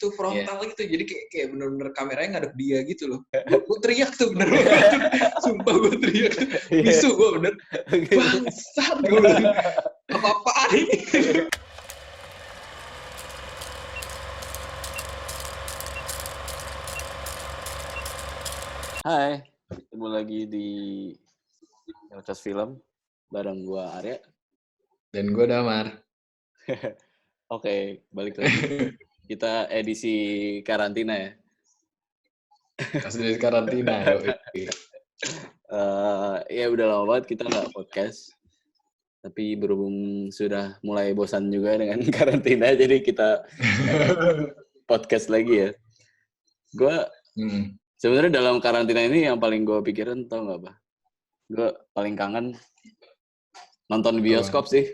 gitu, frontal gitu. Jadi kayak bener-bener kameranya ngadep dia gitu loh. Gue teriak tuh bener-bener. Sumpah gue teriak tuh. Bisu gue bener. Bangsat gue bilang. Apa-apaan ini? Hai, ketemu lagi di Podcast Film bareng gua Arya. Dan gue Damar. Oke, balik lagi. Kita edisi karantina ya. Kasus karantina. Ya udah lama banget kita nggak podcast. Tapi berhubung sudah mulai bosan juga dengan karantina, jadi kita podcast lagi ya. Gua sebenarnya dalam karantina ini yang paling gue pikirin tau nggak apa? Gue paling kangen nonton bioskop sih.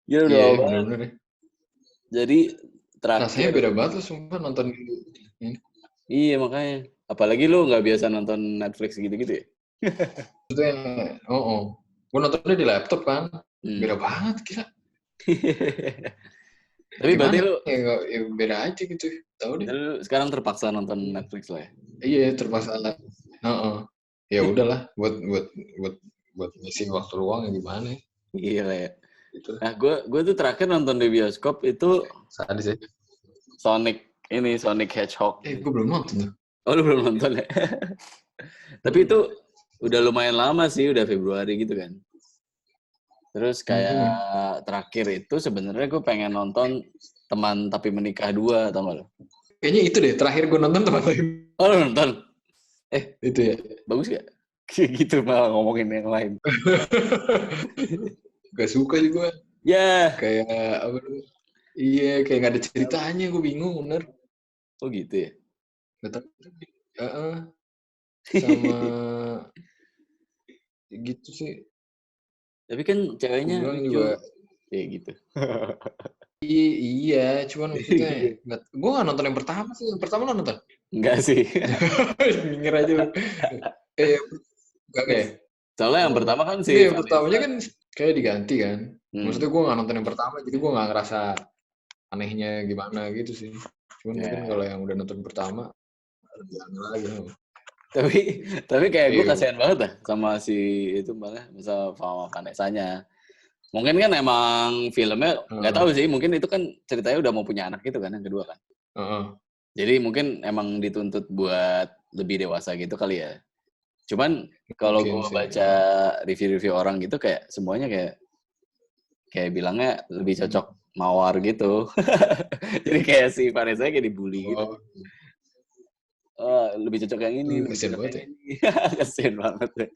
Gila udah lama banget. Bener-bener. Jadi terakhir. Rasanya beda banget loh sumpah nonton ini. Iya makanya. Apalagi lu nggak biasa nonton Netflix gitu-gitu ya? Itu yang, gue nontonnya di laptop kan. Beda banget gila. Tapi gimana? Berarti lu ya beda aja gitu. Tahu deh. Lu sekarang terpaksa nonton Netflix lah ya? Iya terpaksa. Ya udahlah buat ngisi waktu luang ya gimana? Iya lah ya. Gitu. Nah gue tuh terakhir nonton di bioskop itu Sadis aja. Sonic Hedgehog. Gue belum nonton tuh. Oh lu belum nonton ya? Tapi itu udah lumayan lama sih, udah Februari gitu kan. Terus kayak terakhir itu sebenarnya gue pengen nonton Teman Tapi Menikah 2, tau gak lo? Kayaknya itu deh, terakhir gue nonton Teman Tapi. Oh lu nonton? Itu ya. Bagus gak? Gitu malah ngomongin yang lain. Gak suka juga. Ya. Kayak apa? Iya, kayak gak ada ceritanya, gue bingung bener. Oh gitu ya? Gak tau. Sama gitu sih. Tapi kan ceweknya juga kayak gitu. Iya, cuman maksudnya gue gak nonton yang pertama sih. Yang pertama lo nonton? Enggak sih. Minggir aja lu. Enggak deh. Soalnya yang pertama kan sih. Iya, yang pertamanya kan kayak diganti kan. Maksudnya gue gak nonton yang pertama, jadi gue gak ngerasa anehnya gimana gitu sih. Cuman mungkin kalau yang udah nonton pertama, lebih aneh lagi. Tapi kayak gue kasihan banget dah sama si itu malah misal sama Vanessa-nya. Mungkin kan emang filmnya nggak tahu sih, mungkin itu kan ceritanya udah mau punya anak gitu kan yang kedua kan. Jadi mungkin emang dituntut buat lebih dewasa gitu kali ya. Cuman kalau gue baca review-review orang gitu kayak semuanya kayak bilangnya lebih cocok mawar gitu. Jadi kayak si Vanessa kayak dibully gitu. Oh, lebih cocok yang ini. Kasian banget ya. Kasian banget ya.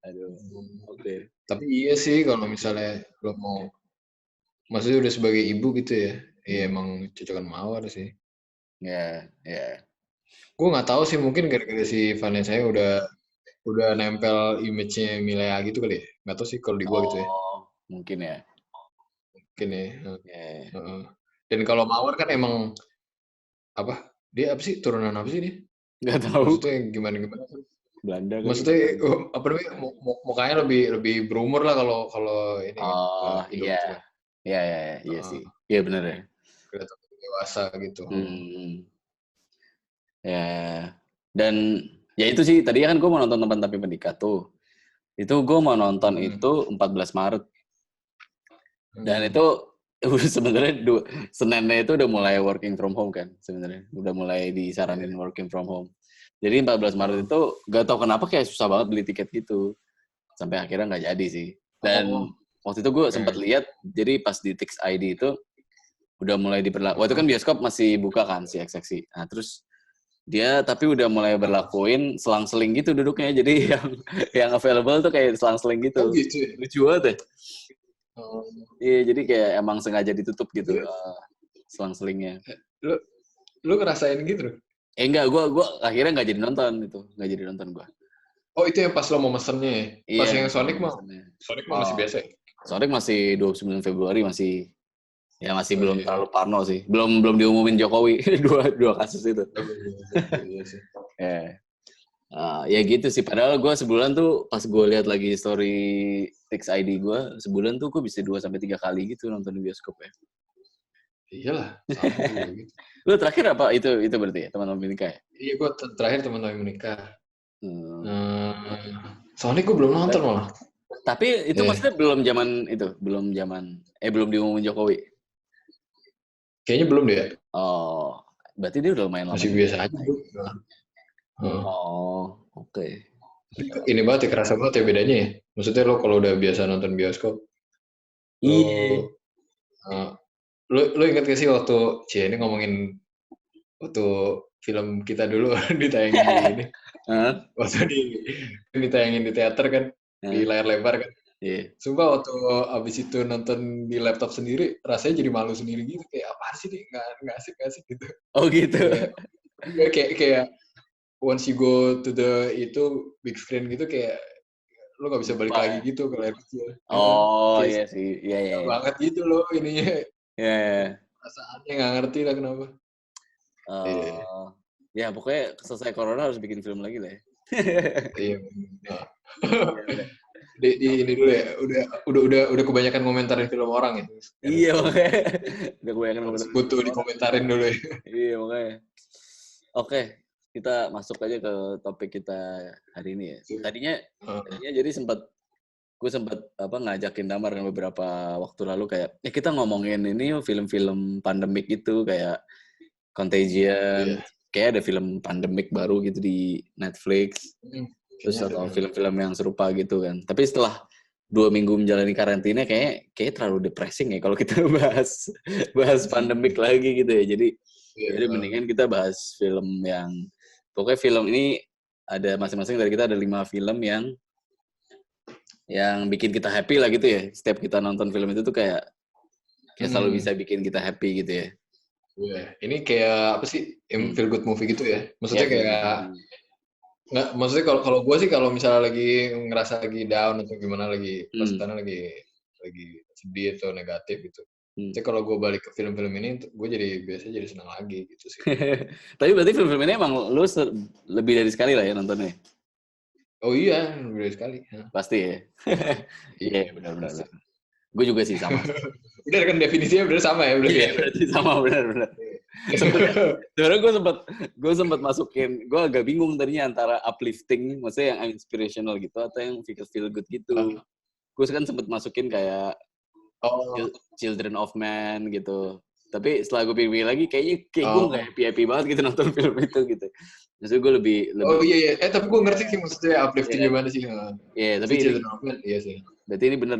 Aduh. Oke. Tapi iya sih kalau misalnya lo mau, maksudnya udah sebagai ibu gitu ya, ya emang cocokan mawar sih. Ya. Gue nggak tahu sih, mungkin gara-gara si Vanessa udah nempel image-nya Milea gitu kali ya. Nggak tahu sih kalau di gue gitu ya. Mungkin ya. Mungkin ya. Dan kalau mawar kan emang apa? Dia apa sih, turunan apa sih dia? Nggak tahu. Maksudnya gimana kan? Belanda kan. Maksudnya apa namanya? Mukanya lebih berumur lah kalau ini. Iya. Iya sih. Iya benar ya. Kelihatan dewasa gitu. Ya. Dan ya itu sih tadi kan gue mau nonton Teman Tapi Menikah tuh. Itu gue mau nonton itu 14 Maret. Dan itu sebenarnya Seninnya itu udah mulai working from home kan sebenarnya. Udah mulai disaranin working from home. Jadi 14 Maret itu gak tau kenapa kayak susah banget beli tiket gitu. Sampai akhirnya gak jadi sih. Dan waktu itu gue sempat lihat, jadi pas di Tix ID itu udah mulai diberlakukan. Waktu itu kan bioskop masih buka kan si XX. Nah terus dia tapi udah mulai berlakuin selang-seling gitu duduknya. Jadi yang available tuh kayak selang-seling gitu. Lucu banget ya. Iya, jadi kayak emang sengaja ditutup gitu selang-selingnya. Lu ngerasain gitu? Enggak, gue akhirnya nggak jadi nonton gue. Oh itu yang pas lo mau mesennya ya? Iya, pas yang Sonic mah masih biasa ya? Sonic masih 29 Februari masih belum terlalu parno sih. Belum diumumin Jokowi dua kasus itu. Iya sih. Ya gitu sih. Padahal gue sebulan tuh pas gue lihat lagi story Tix ID gue, sebulan tuh gue bisa 2-3 kali gitu nonton di bioskop ya. Iyalah, sama juga gitu. Lu terakhir apa itu berarti ya, teman-teman menikah ya? Iya, gue terakhir teman-teman menikah. Hmm. Soalnya gue belum nonton malah. Tapi itu maksudnya belum zaman belum diumumin Jokowi. Kayaknya belum deh ya. Oh, berarti dia udah lumayan lama. Masih biasa aja. Oh, oke. Ini banget ya, kerasa banget ya bedanya ya. Maksudnya lo kalau udah biasa nonton bioskop, Iya. lo ingat gak sih waktu ini ngomongin waktu film kita dulu ditayangin di ini, waktu ditayangin di teater kan, di layar lebar kan. Iya. Sumpah waktu abis itu nonton di laptop sendiri, rasanya jadi malu sendiri gitu, kayak apa sih nih, nggak asik gitu. Oh gitu. Kayak once you go to the itu big screen gitu, kayak lo nggak bisa balik lagi gitu ke layar kecil. Oh Kayak iya sih, iya. banget gitu loh ininya. Iya. Perasaannya nggak ngerti lah kenapa. Ya pokoknya selesai corona harus bikin film lagi lah ya. Iya. Di ini dulu ya, udah kebanyakan komentarin film orang ya. Iya makanya. Udah kebanyakan komentarin. Butuh dikomentarin dulu ya. Iya makanya. Oke, kita masuk aja ke topik kita hari ini ya. Tadinya jadi gue sempat ngajakin Damar beberapa waktu lalu kayak kita ngomongin ini film-film pandemik itu kayak Contagion, kayak ada film pandemik baru gitu di Netflix, terus atau film-film yang serupa gitu kan. Tapi setelah 2 minggu menjalani karantina kayak terlalu depressing ya kalau kita bahas pandemik lagi gitu ya. Jadi mendingan kita bahas film yang pokoknya film ini ada masing-masing dari kita ada 5 film yang bikin kita happy lah gitu ya. Setiap kita nonton film itu tuh kayak selalu bisa bikin kita happy gitu ya. Iya, ini kayak apa sih? Feel good movie gitu ya. Maksudnya kayak nggak, maksudnya kalau gue sih kalau misalnya lagi ngerasa lagi down atau gimana, lagi pas tanah lagi sedih atau negatif gitu. Jadi kalau gue balik ke film-film ini, gue biasanya jadi senang lagi gitu sih. Tapi berarti film-film ini emang lu lebih dari sekali lah ya nontonnya? Oh iya, lebih dari sekali. Pasti ya? Iya, benar-benar. Gue juga sih sama. Udah kan definisinya benar sama ya, berarti. Iya, berarti sama benar-benar. Sebenarnya gue sempat masukin, gue agak bingung tadinya antara uplifting, maksudnya yang inspirational gitu atau yang feel good gitu. Gue kan sempat masukin kayak Children of Men gitu. Tapi setelah gue pikir lagi, kayaknya gue nggak happy banget gitu nonton film itu gitu. Maksudnya gue lebih. Oh iya. Tapi gue ngerti sih maksudnya uplifting gimana sih. Iya, tapi Children of Men, iya sih. Berarti ini bener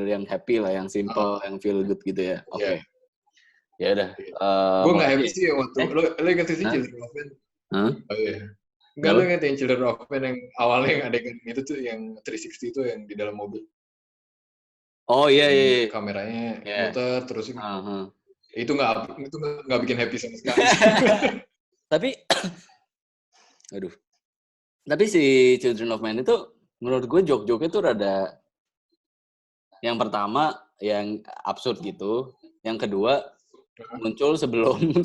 yang happy lah, yang simple, yang feel good gitu ya. Oke. Ya udah. Gue nggak happy sih waktu lo inget sih Children of Men. Oh iya. Enggak, lo inget yang Children of Men yang awalnya yang adegan itu tuh yang 360 itu yang di dalam mobil. Oh iya. Kameranya muter terus ini. Itu nggak bikin happy sama sekali. Tapi si Children of Men itu menurut gue joke-joke itu rada, yang pertama yang absurd gitu, yang kedua muncul sebelum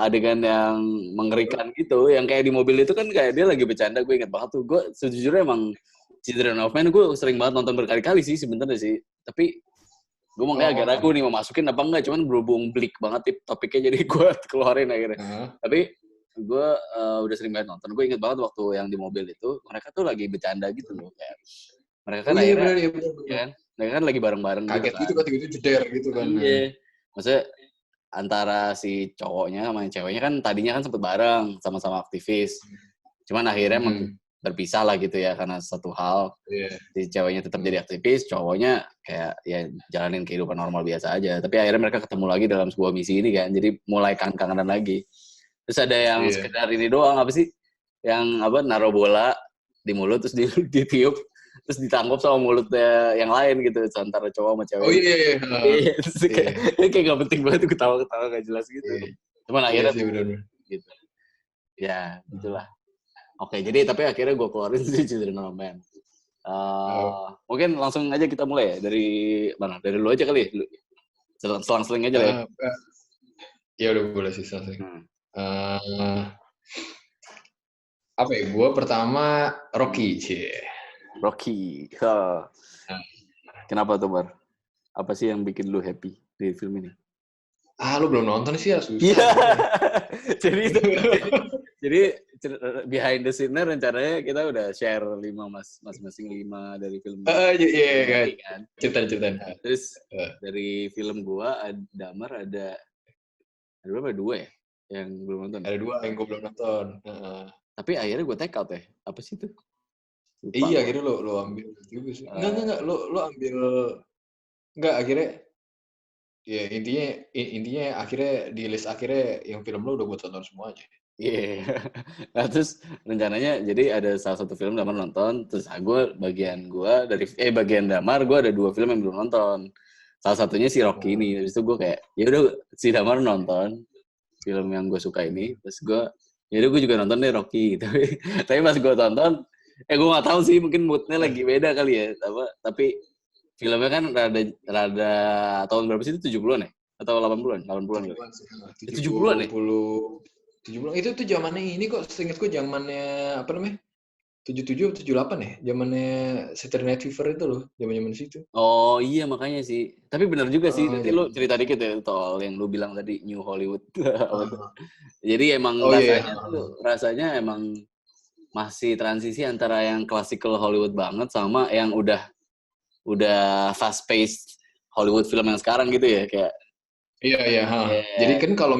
adegan yang mengerikan gitu, yang kayak di mobil itu kan kayak dia lagi bercanda. Gue inget banget tuh, gue sejujurnya emang Children of Men gue sering banget nonton berkali-kali sih sebenarnya sih, tapi gue makanya agak ragu nih mau masukin apa enggak, cuman berhubung bleak banget topiknya jadi gue keluarin akhirnya. Tapi gue udah sering banget nonton. Gue inget banget waktu yang di mobil itu mereka tuh lagi bercanda gitu loh, kayak mereka kan akhirnya kan mereka kan lagi bareng-bareng kaget gitu kan, tiba-tiba jeder gitu kan. Iya, maksudnya antara si cowoknya sama ceweknya kan tadinya kan sempet bareng sama-sama aktivis, cuman akhirnya berpisah lah gitu ya karena satu hal. Si ceweknya tetap jadi aktivis, cowoknya kayak ya jalanin kehidupan normal biasa aja, tapi akhirnya mereka ketemu lagi dalam sebuah misi ini kan, jadi mulai kangen-kangenan lagi. Terus ada yang sekedar ini doang, apa sih, yang naruh bola di mulut terus ditiup terus ditangkap sama mulutnya yang lain gitu, antara cowok sama cewek. Oh iya. Terus kayak gak penting banget, ketawa-ketawa gak jelas gitu. Cuman akhirnya gitu. Ya, gitulah. Oke, jadi tapi akhirnya gue keluarin si Children of Men. Mungkin langsung aja kita mulai ya. Dari mana? Dari lu aja kali. Selang-seling aja lah ya. Ya udah boleh sih selang-seling. Apa ya? Gue pertama Rocky sih. Rocky. Kenapa tuh, Bar? Apa sih yang bikin lu happy di film ini? Lu belum nonton sih ya, susah. Iya. Jadi itu jadi behind the scene-nya rencananya kita udah share 5 masing-masing 5 dari film Iya. kan. Ceritain. Terus dari film gua Damar ada berapa? 2 ya yang belum nonton. Ada 2 yang gue belum nonton. Tapi akhirnya gue take out ya. Apa sih itu? Lupa Iya, gua. akhirnya lo ambil juga sih. Enggak. Lo ambil enggak akhirnya. Ya intinya akhirnya di list akhirnya yang film lo udah gue tonton semua aja. Iya. Nah, terus rencananya jadi ada salah satu film Damar nonton, terus bagian Damar gue ada 2 film yang belum nonton. Salah satunya si Rocky ini. Habis itu gue kayak, ya udah si Damar nonton film yang gue suka ini, terus ya udah gue juga nonton deh Rocky. Tapi pas gue tonton, gue nggak tahu sih, mungkin moodnya lagi beda kali ya. Tapi filmnya kan rada tahun berapa sih itu, 70-an ya? Atau 80-an? 80-an kali. 70-an ya? 70 itu tuh zamannya ini kok, seingatku zamannya apa namanya? 77 atau 78 ya? Zamannya Saturday Night Fever itu loh, zaman-zaman situ. Oh iya, makanya sih. Tapi benar juga sih. Nanti lu cerita dikit ya soal yang lu bilang tadi New Hollywood. Jadi emang rasanya emang masih transisi antara yang classical Hollywood banget sama yang udah fast paced Hollywood film yang sekarang gitu ya, kayak. Iya. Jadi kan kalau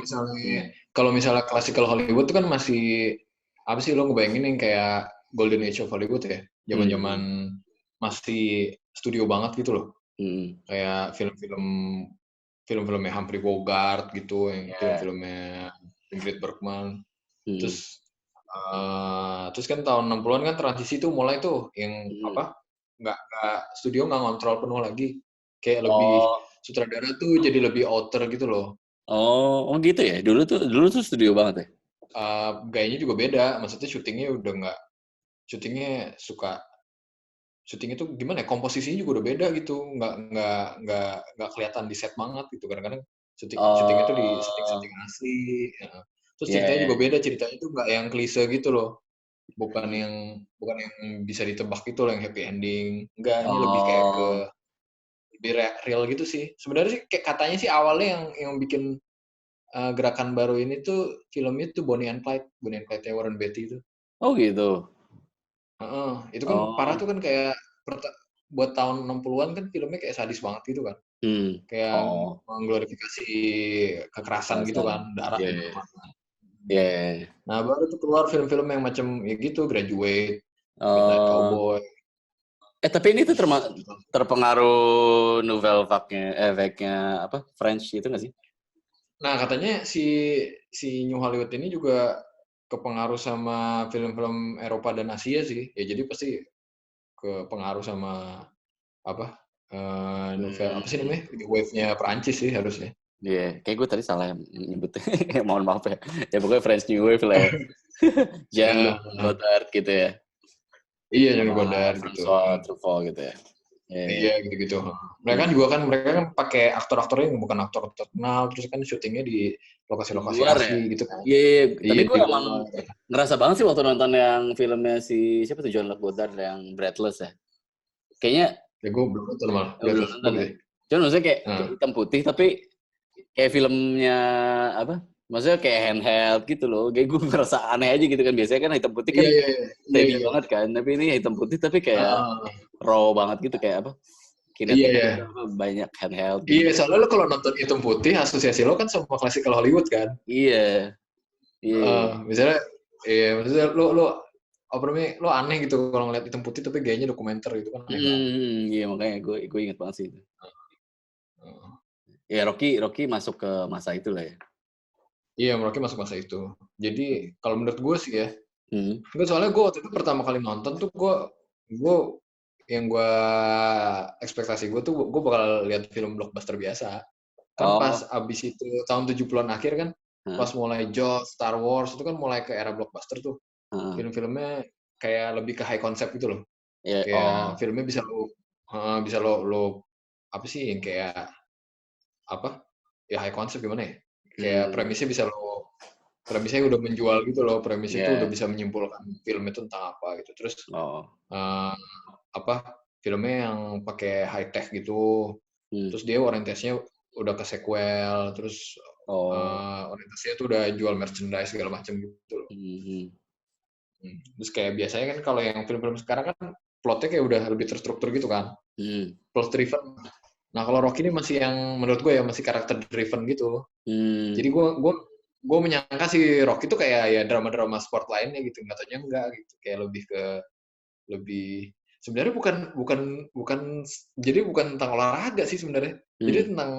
misalnya classical Hollywood itu kan masih apa sih, lo ngebayangin yang kayak Golden Age of Hollywood ya, zaman-zaman masih studio banget gitu loh. Kayak film-filmnya Humphrey Bogart gitu, yang film-filmnya Ingrid Bergman. Terus kan tahun 60-an kan transisi tuh mulai tuh yang nggak studio nggak ngontrol penuh lagi, kayak lebih sutradara tuh jadi lebih outer gitu loh. Oh gitu ya. Dulu tuh studio banget ya. Gayanya juga beda, maksudnya syutingnya tuh gimana ya, komposisinya juga udah beda gitu, nggak kelihatan di set banget gitu, kadang-kadang syutingnya tuh di setting asli. Terus ceritanya juga beda, ceritanya tuh nggak yang klise gitu loh, bukan yang bisa ditebak gitu loh, yang happy ending, enggak, ini lebih kayak ke lebih real gitu sih sebenarnya sih. Kayak katanya sih awalnya yang bikin gerakan baru ini tuh filmnya tuh Bonnie and Clyde Warren Beatty itu. Oh gitu. Itu kan parah tuh kan, kayak buat tahun 60-an kan filmnya kayak sadis banget gitu kan. Kayak mengglorifikasi kekerasan gitu kan, darah di mana-mana. Nah, baru tuh keluar film-film yang macam ya gitu, Graduate, Midnight Cowboy. Tapi ini tuh terpengaruh novel vague-nya apa, French itu nggak sih? Nah, katanya si New Hollywood ini juga kepengaruh sama film-film Eropa dan Asia sih. Ya jadi pasti kepengaruh sama apa? Novel apa sih namanya? Wave-nya Perancis sih harusnya. Iya, kayak gue tadi salah nyebutnya. Mohon maaf ya. Ya pokoknya French New Wave lah ya. Jean-Luc Godard gitu ya. Iya, Jean-Luc Godard gitu. François Truffaut gitu ya. Iya, gitu-gitu. Mereka kan pakai aktor-aktornya yang bukan aktor terkenal, terus kan syutingnya di lokasi-lokasi asli gitu kan. Iya. Tapi gue emang ngerasa banget sih waktu nonton yang filmnya siapa tuh, Jean-Luc Godard yang Breathless ya. Kayaknya ya gue belum nonton malah. Belum nonton ya. Cuman maksudnya kayak hitam putih, tapi kayak filmnya apa? Maksudnya kayak handheld gitu loh. Kayak gue merasa aneh aja gitu kan. Biasanya kan hitam putih kan steady banget kan. Tapi ini hitam putih tapi kayak raw banget gitu, kayak apa? Banyak handheld. Gitu. Iya, soalnya lo kalau nonton hitam putih, asosiasi lo kan sama classical Hollywood kan. Iya. Misalnya lo apa namanya, lo aneh gitu kalau ngeliat hitam putih tapi gayanya dokumenter gitu kan. Iya, makanya gue inget banget sih itu. Ya Rocky masuk ke masa itu lah ya. Iya, Rocky masuk masa itu. Jadi kalau menurut gue sih ya, soalnya gue waktu itu pertama kali nonton tuh gue ekspektasi gue tuh gue bakal lihat film blockbuster biasa. Kan pas abis itu tahun 70-an akhir kan, pas mulai Jaws, Star Wars itu kan mulai ke era blockbuster tuh. Film-filmnya kayak lebih ke high concept gitu loh. Kayak filmnya bisa lo apa sih yang kayak apa? Ya high concept gimana ya? Kayak premisnya udah menjual gitu loh, premisnya tuh udah bisa menyimpulkan film itu tentang apa gitu. Terus filmnya yang pakai high tech gitu, terus dia orientasinya udah ke sequel, terus orientasinya tuh udah jual merchandise segala macam gitu loh. Terus kayak biasanya kan kalau yang film-film sekarang kan plotnya kayak udah lebih terstruktur gitu kan, plot driven. Nah kalau Rocky ini masih yang menurut gue ya masih karakter driven gitu. Jadi gue menyangka si Rocky itu kayak ya drama-drama sport lainnya gitu, nggak taunya enggak gitu, kayak lebih sebenarnya bukan jadi bukan tentang olahraga sih sebenarnya, jadi tentang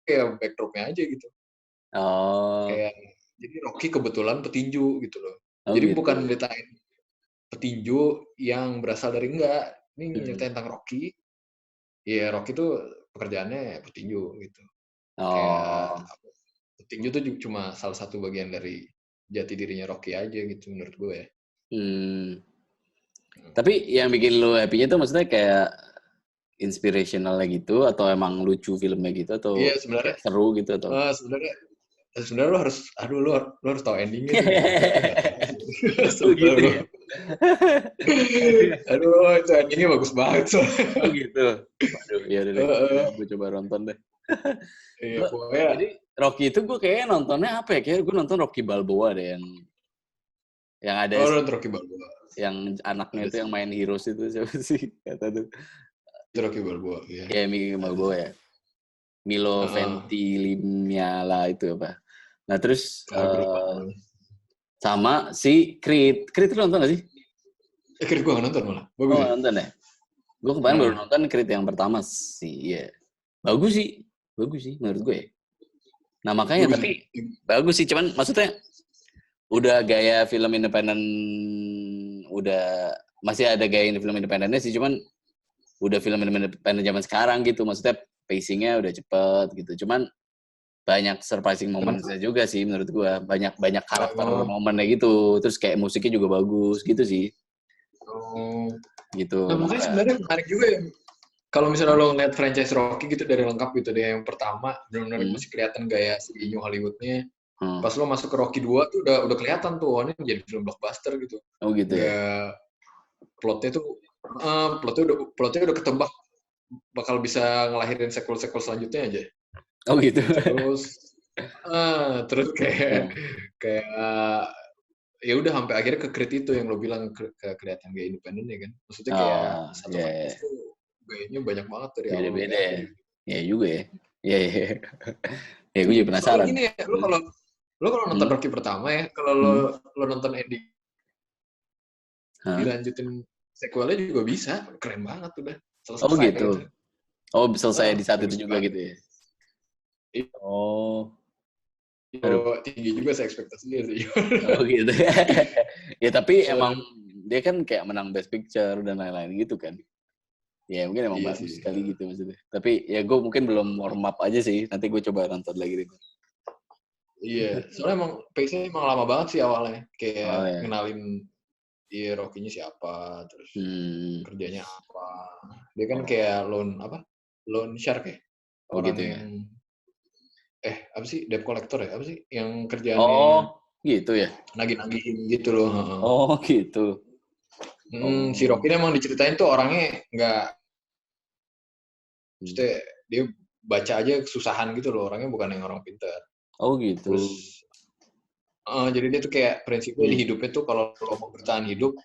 kayak backdropnya aja gitu. Kayak jadi Rocky kebetulan petinju gitu loh. Jadi gitu. bukan ceritain petinju yang berasal dari enggak. Ini ceritain tentang Rocky. Ya Rocky tuh pekerjaannya petinju gitu. Kayak petinju tuh cuma salah satu bagian dari jati dirinya Rocky aja gitu menurut gue ya. Tapi yang bikin lo happy-nya tuh maksudnya kayak inspirational gitu atau emang lucu filmnya gitu atau sebenarnya seru gitu atau sebenarnya lo harus tahu endingnya sih. Gitu ya. Aduh, itu endingnya bagus banget Oh gitu. Waduh, ya udah deh. Gue coba nonton deh. Iya, pokoknya. Jadi Rocky itu gue kayaknya nontonnya apa ya? Kayaknya gue nonton Rocky Balboa deh yang ada Rocky Balboa. Yang anaknya itu yang main Heroes itu siapa sih kata tuh? Itu Rocky Balboa, ya. Iya, Rocky Balboa ya. Milo Ventimiglia itu apa? Nah terus sama si Creed lu nonton gak sih? Creed gue gak nonton malah. Bagus ya? Nonton ya? Gue kemarin baru nonton Creed yang pertama sih, iya. Bagus sih menurut gue ya. Nah makanya tapi bagus sih, cuman maksudnya udah gaya film independen, udah masih ada gaya film independennya sih, cuman udah film independen zaman sekarang gitu, maksudnya pacingnya udah cepet gitu, cuman banyak surprising moment-nya juga sih menurut gue, banyak karakter momennya gitu, terus kayak musiknya juga bagus gitu sih. Gitu. Nah maksudnya sebenarnya menarik juga ya, kalau misalnya lo ngeliat franchise Rocky gitu dari lengkap gitu, dari yang pertama benar-benar masih kelihatan gaya si New Hollywoodnya. Pas lo masuk ke Rocky 2 tuh udah kelihatan tuh, ini jadi film blockbuster gitu. Oh gitu ya. Plotnya udah ketebak bakal bisa ngelahirin sequel selanjutnya aja. Oh gitu. Terus kayak ya udah sampai akhirnya ke Creed itu yang lo bilang kelihatan gaya independen ya kan. Maksudnya kayak satu franchise tuh gayanya banyak banget dari awal sampai akhir. Ya juga ya. Iya. Ya gue juga penasaran. Soalnya gini ya, lo kalau nonton Rocky pertama ya, kalau lo nonton ending dilanjutin sequelnya juga bisa, keren banget udah. Selesai. Oh gitu. Oh selesai di saat itu juga gitu ya. Oh. Tinggi juga sih ekspektasinya sih. Oh gitu. Ya tapi emang dia kan kayak menang Best Picture dan lain-lain gitu kan. Ya mungkin emang bagus sekali gitu maksudnya. Tapi ya gue mungkin belum warm up aja sih. Nanti gue coba nonton lagi deh. Iya, soalnya emang pace-nya emang lama banget sih awalnya. Kayak ngenalin Rocky-nya siapa, terus kerjanya apa. Dia kan kayak loan shark ya? Orang gitu ya? Apa sih? Debt collector ya? Apa sih? Yang kerjaannya gitu ya? nagih-nagihin gitu loh. Oh gitu. Si Rocky emang diceritain tuh orangnya nggak, maksudnya dia baca aja kesusahan gitu loh, orangnya bukan yang orang pintar. Oh gitu. Terus jadi dia tuh kayak prinsipnya di hidupnya tuh kalau lo mau bertahan hidup,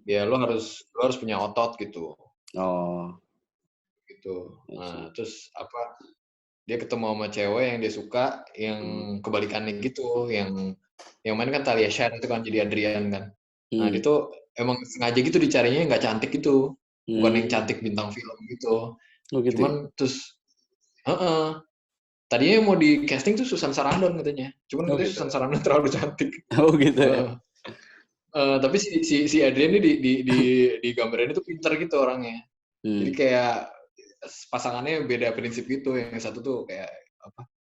ya lo harus punya otot gitu. Gitu. Nah terus dia ketemu sama cewek yang dia suka, yang kebalikannya gitu, yang main kan Talia Shire itu kan jadi Adrian kan. Nah dia tuh emang sengaja gitu dicarinya nggak cantik gitu, bukan yang cantik bintang film gitu. Cuman terus tadinya mau di casting tuh Susan Sarandon katanya, cuman katanya Susan Sarandon terlalu cantik. Oh gitu. Tapi si Adrian ini di gambarnya itu pinter gitu orangnya. Jadi kayak pasangannya beda prinsip gitu. Yang satu tuh kayak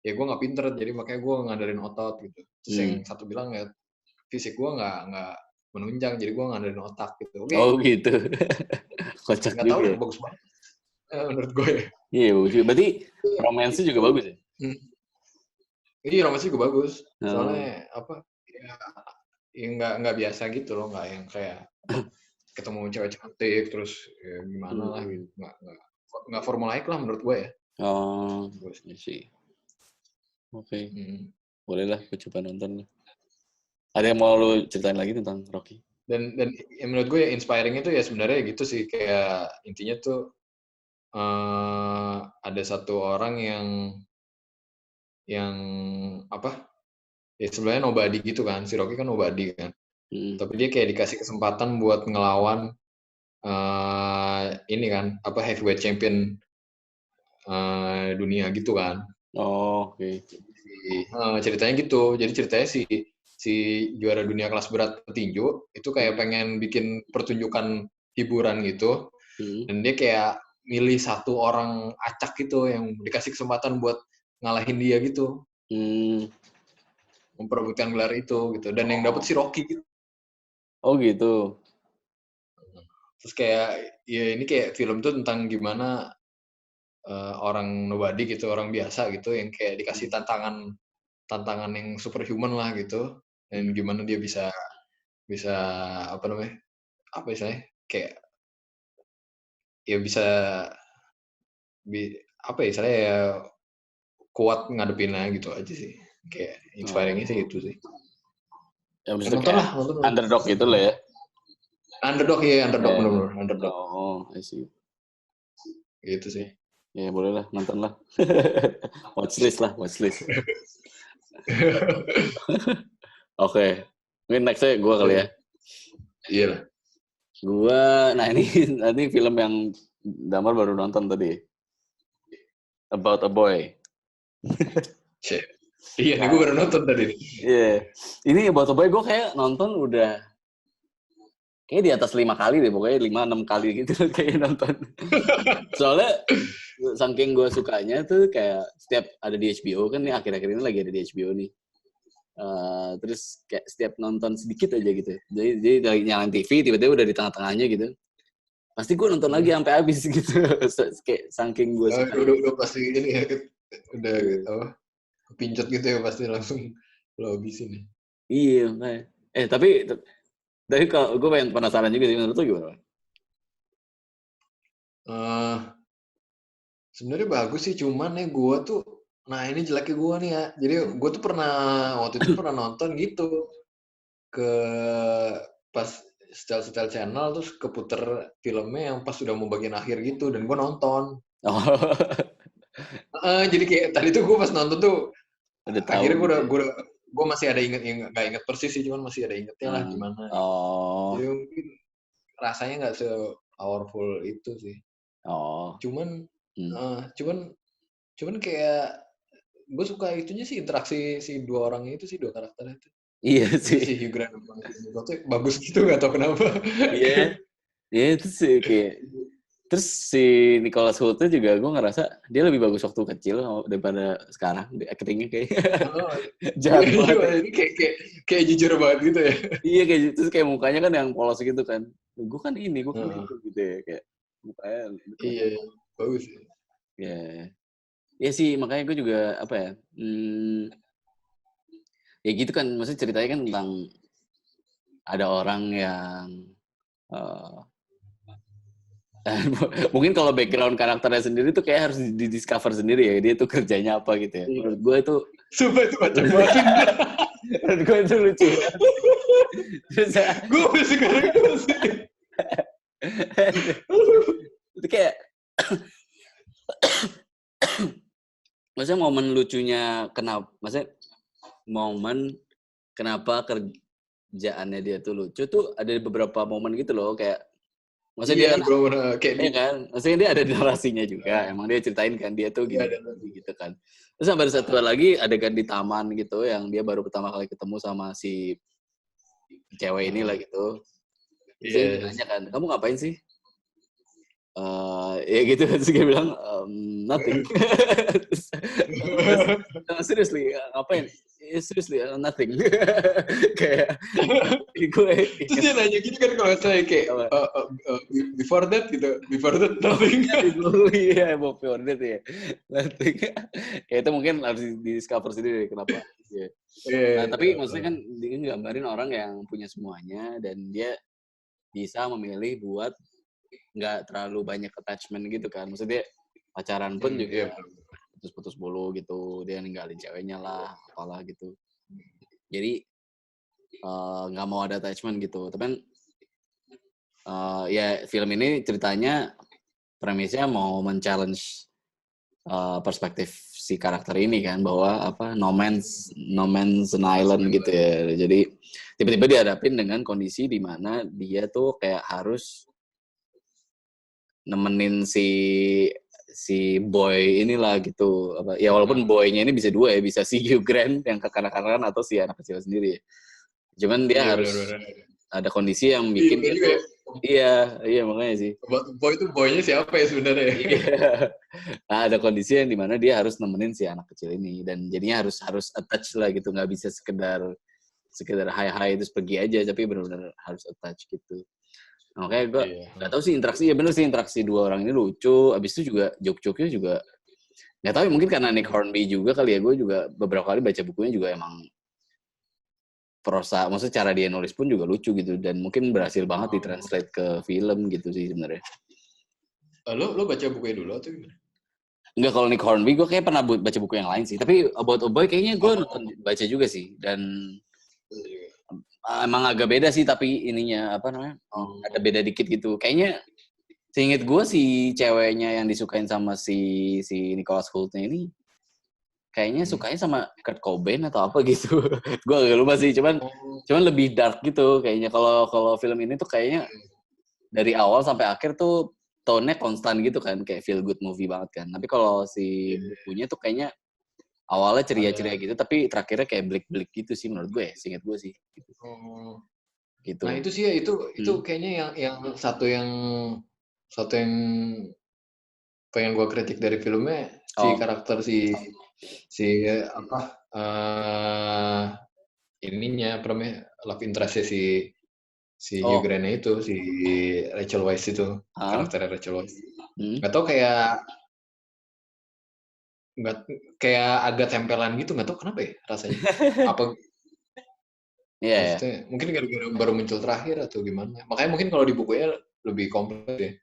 ya gue nggak pinter, jadi makanya gue ngadarin otot gitu. Terus yang satu bilang ya fisik gue nggak menunjang, jadi gue ngadarin otak gitu. Oh gitu. Kocak nggak tahu ya, bagus banget menurut gue. Iya bagus. Berarti romansnya juga bagus ya? Iya romansnya juga bagus. Soalnya ya nggak biasa gitu loh, nggak yang kayak ketemu cewek cantik terus ya gimana lah gitu, nggak nggak formulaik lah menurut gue ya. Oh, I see. Oke. Boleh lah, gue coba nonton. Ada yang mau lu ceritain lagi tentang Rocky? Dan ya menurut gue inspiring itu ya sebenarnya gitu sih, kayak intinya tuh ada satu orang yang apa ya sebenarnya nobody gitu kan, si Rocky kan nobody kan, tapi dia kayak dikasih kesempatan buat ngelawan ini kan apa heavyweight champion dunia gitu kan. Oh, oke. Ceritanya gitu, jadi ceritanya si juara dunia kelas berat petinju itu kayak pengen bikin pertunjukan hiburan gitu, dan dia kayak milih satu orang acak gitu yang dikasih kesempatan buat ngalahin dia gitu, memperebutkan gelar itu gitu, dan yang dapet si Rocky gitu. Oh gitu. Terus kayak ya ini kayak film tuh tentang gimana orang nobody gitu, orang biasa gitu yang kayak dikasih tantangan yang superhuman lah gitu, dan gimana dia bisa apa namanya, apa istilahnya, kayak ya bisa apa ya istilahnya ya, kuat ngadepinnya gitu aja sih, kayak inspiringnya sih itu sih. Ya maksudnya kayak underdog gitu lah ya. Underdog ya, bener-bener underdog. Oh, I see. Gitu sih. Ya boleh lah, nonton lah. Watchlist. Oke. Mungkin nextnya gue kali ya. Iya lah. Gue, nah ini nanti film yang Damar baru nonton tadi. About a Boy. Iya, nih gue baru nonton tadi. Iya. Ini About a Boy gue kayak nonton udah kayak di atas 5 kali deh, pokoknya 5-6 kali gitu kayak nonton. Soalnya saking gue sukanya tuh kayak setiap ada di HBO kan nih, akhir-akhir ini lagi ada di HBO nih. Terus kayak setiap nonton sedikit aja gitu. Jadi lagi nyalain TV, tiba-tiba udah di tengah-tengahnya gitu. Pasti gue nonton lagi sampai habis gitu. Kayak saking gue suka. Udah pasti ini ya, udah apa, kepincut gitu ya, pasti langsung lo habisin ya. Iya, makanya. Tapi kalau gue pengen penasaran juga sih, menurut lo gimana? Sebenarnya bagus sih, cuman ya gue tuh, nah ini jeleknya gue nih ya. Jadi gue tuh waktu itu pernah nonton gitu ke pas setel channel, terus keputer filmnya yang pas sudah mau bagian akhir gitu, dan gue nonton. Jadi kayak tadi tuh gue pas nonton tuh udah tahu akhirnya gitu. gue masih ada nggak inget persis sih, cuman masih ada ingetnya lah gimana. Jadi mungkin rasanya nggak se powerful itu sih. Cuman kayak gue suka itunya sih, interaksi si dua orang itu sih, dua karakter itu. Iya sih. Si Hugh Grant itu bagus gitu, nggak tahu kenapa. Iya. Iya itu sih kayak. Terus si Nicholas Hoult juga gue ngerasa dia lebih bagus waktu kecil daripada sekarang. Actingnya kayak jahat banget. Ini kayak jujur banget gitu ya. Iya kayak terus kayak mukanya kan yang polos gitu kan. Gue kan itu gitu ya, kayak mukanya. Iya, bagus. Ya. Ya sih, makanya gue juga apa ya? Ya gitu kan, maksudnya ceritanya kan tentang ada orang yang mungkin kalau background karakternya sendiri tuh kayak harus di-discover sendiri ya, dia tuh kerjanya apa gitu ya. Menurut gue itu sumpah itu macam banget. Menurut gue itu lucu. Terus gue masih sih. Itu kayak maksudnya momen lucunya kenapa kerjaannya dia tuh lucu tuh ada beberapa momen gitu loh, kayak maksudnya dia kan kayak kan, maksudnya dia ada narasinya juga. Emang dia ceritain kan dia tuh gitu kan. Terus ada satu lagi adegan di taman gitu yang dia baru pertama kali ketemu sama si cewek ini lah gitu. Terus dia nanya kan, kamu ngapain sih? Ya gitu, terus dia bilang nothing. Seriously, ngapain? Seriously, nothing. Kayak gue. Terus dia nanya gitu kan, kalau saya kayak before that gitu, before that nothing. Iya, before that ya, nothing. Ya itu mungkin harus di-discover sendiri kenapa. Nah, tapi maksudnya kan dia gambarin orang yang punya semuanya dan dia bisa memilih buat nggak terlalu banyak attachment gitu kan. Maksudnya pacaran pun juga putus-putus mulu gitu, dia ninggalin ceweknya lah, apalah gitu. Jadi nggak mau ada attachment gitu. Tapi kan ya film ini ceritanya premisnya mau men-challenge perspektif si karakter ini kan, bahwa no man's an island gitu ya. Jadi tiba-tiba dihadapin dengan kondisi di mana dia tuh kayak harus nemenin si boy inilah gitu. Ya walaupun boynya ini bisa dua ya, bisa si Hugh Grant yang kekanak-kanakan atau si anak kecil sendiri ya. Cuman dia harus ada kondisi yang bikin dia tuh, iya makanya sih. Boy itu boynya siapa ya sebenarnya? Iya. Nah, ada kondisi yang dimana dia harus nemenin si anak kecil ini, dan jadinya harus attach lah gitu, nggak bisa sekedar hai terus pergi aja, tapi benar-benar harus attach gitu. Nah, makanya gue nggak tahu sih interaksi dua orang ini lucu. Abis itu juga joke-joke-nya juga nggak tahu, mungkin karena Nick Hornby juga kali ya. Gue juga beberapa kali baca bukunya juga emang prosa, maksudnya cara dia nulis pun juga lucu gitu, dan mungkin berhasil banget ditranslate ke film gitu sih sebenarnya. Lo baca bukunya dulu atau gimana? Enggak, kalau Nick Hornby gue kayak pernah baca buku yang lain sih, tapi About a Boy kayaknya gue baca juga sih, dan emang agak beda sih, tapi ininya ada beda dikit gitu. Kayaknya seinget gue si ceweknya yang disukain sama si Nicholas Hoult-nya ini kayaknya sukanya sama Kurt Cobain atau apa gitu. Gue agak lupa sih, cuman lebih dark gitu kayaknya. Kalau film ini tuh kayaknya dari awal sampai akhir tuh tone-nya konstan gitu kan, kayak feel good movie banget kan. Tapi kalau si bukunya tuh kayaknya awalnya ceria-ceria gitu, tapi terakhirnya kayak bleak-bleak gitu sih menurut gue ya, seinget gue sih. Gitu. Nah itu sih ya, itu kayaknya yang satu yang pengen gue kritik dari filmnya, si karakter si ininya love interest-nya si Hugh Grant itu, si Rachel Weisz itu, karakternya Rachel Weisz. Nggak tau, kayak agak tempelan gitu, nggak tau kenapa ya rasanya. Apa maksudnya mungkin gara-gara baru muncul terakhir atau gimana. Makanya mungkin kalau di bukunya lebih kompleks ya.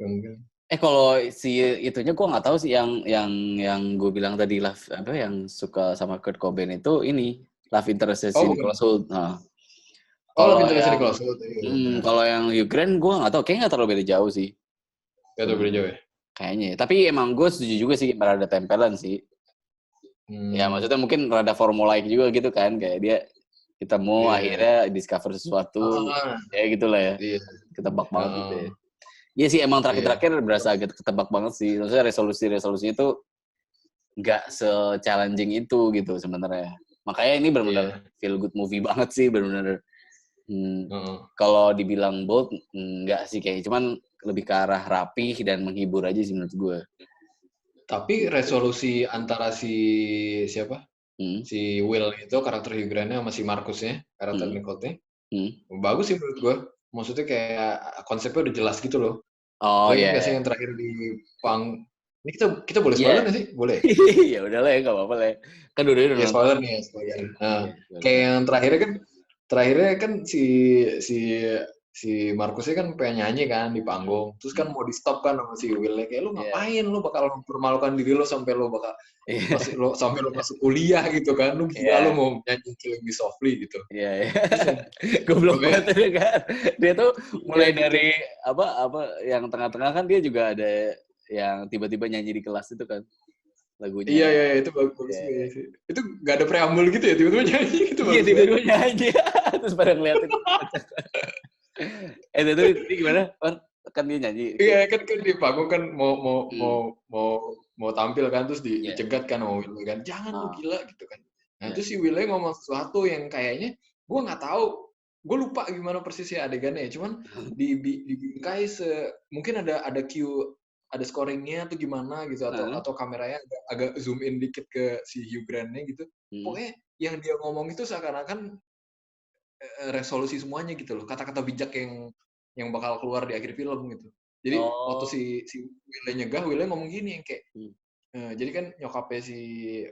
Mungkin. Kalau si itunya gue nggak tahu sih, yang gue bilang tadi yang suka sama Kurt Cobain itu ini love interest si Nicholas Hoult. Love interest Nicholas Hoult. Kalau yang Hugh Grant gue nggak tahu, kayaknya nggak terlalu beda jauh sih. Nggak terlalu beda jauh ya. Kayaknya. Tapi emang gue setuju juga sih, rada tempelan sih. Ya maksudnya mungkin rada formulaik juga gitu kan, kayak dia ketemu akhirnya discover sesuatu, ya gitulah ya. Ketebak banget gitu ya. Iya sih, emang terakhir berasa agak ketebak banget sih. Maksudnya resolusinya itu nggak se-challenging itu gitu sebenarnya. Makanya ini benar-benar feel good movie banget sih, benar-benar. Kalau dibilang bold, nggak sih kayaknya. Cuman lebih ke arah rapih dan menghibur aja sih menurut gue. Tapi resolusi antara siapa? Si Will itu, karakter Hugh Grant-nya, sama si Marcus-nya, karakter Nicole-nya. Bagus sih menurut gue. Maksudnya kayak konsepnya udah jelas gitu loh. Oh iya. Nggak sih yang terakhir di ini kita boleh spoiler nggak sih? Boleh. Ya udah lah ya, nggak apa-apa lah. Kan udah ya spoiler nih ya, spoiler. Kayak yang terakhirnya kan si Marcusnya kan pengen nyanyi kan di panggung, terus kan mau di stop kan sama si Will-nya, kayak lu ngapain, lu bakal mempermalukan diri lo sampai lo bakal sampai lo masuk kuliah gitu kan, lu gila, lu mau nyanyi Killing Me Softly gitu. Iya. Goblok banget kan. Dia tuh mulai dari apa yang tengah-tengah kan, dia juga ada yang tiba-tiba nyanyi di kelas itu kan lagunya. Iya, itu bagus sih. Itu gak ada preambul gitu ya, tiba-tiba nyanyi gitu. Iya, tiba-tiba nyanyi. Terus pada ngeliatin. Itu gimana? Kan dia nyanyi. Iya, kan di panggung kan mau tampil kan, terus dicegat kan sama Will kan, jangan lu gila gitu kan. Nah itu si Will ngomong sesuatu yang kayaknya gue nggak tahu, gue lupa gimana persisnya adegannya, cuman dibingkai mungkin ada cue, ada scoringnya atau gimana gitu, atau kameranya agak zoom in dikit ke si Hugh Grant-nya gitu. Pokoknya yang dia ngomong itu seakan-akan resolusi semuanya gitu loh, kata-kata bijak yang bakal keluar di akhir film gitu. Jadi waktu si Will nyegah, Will ngomong gini yang kayak, jadi kan nyokapnya si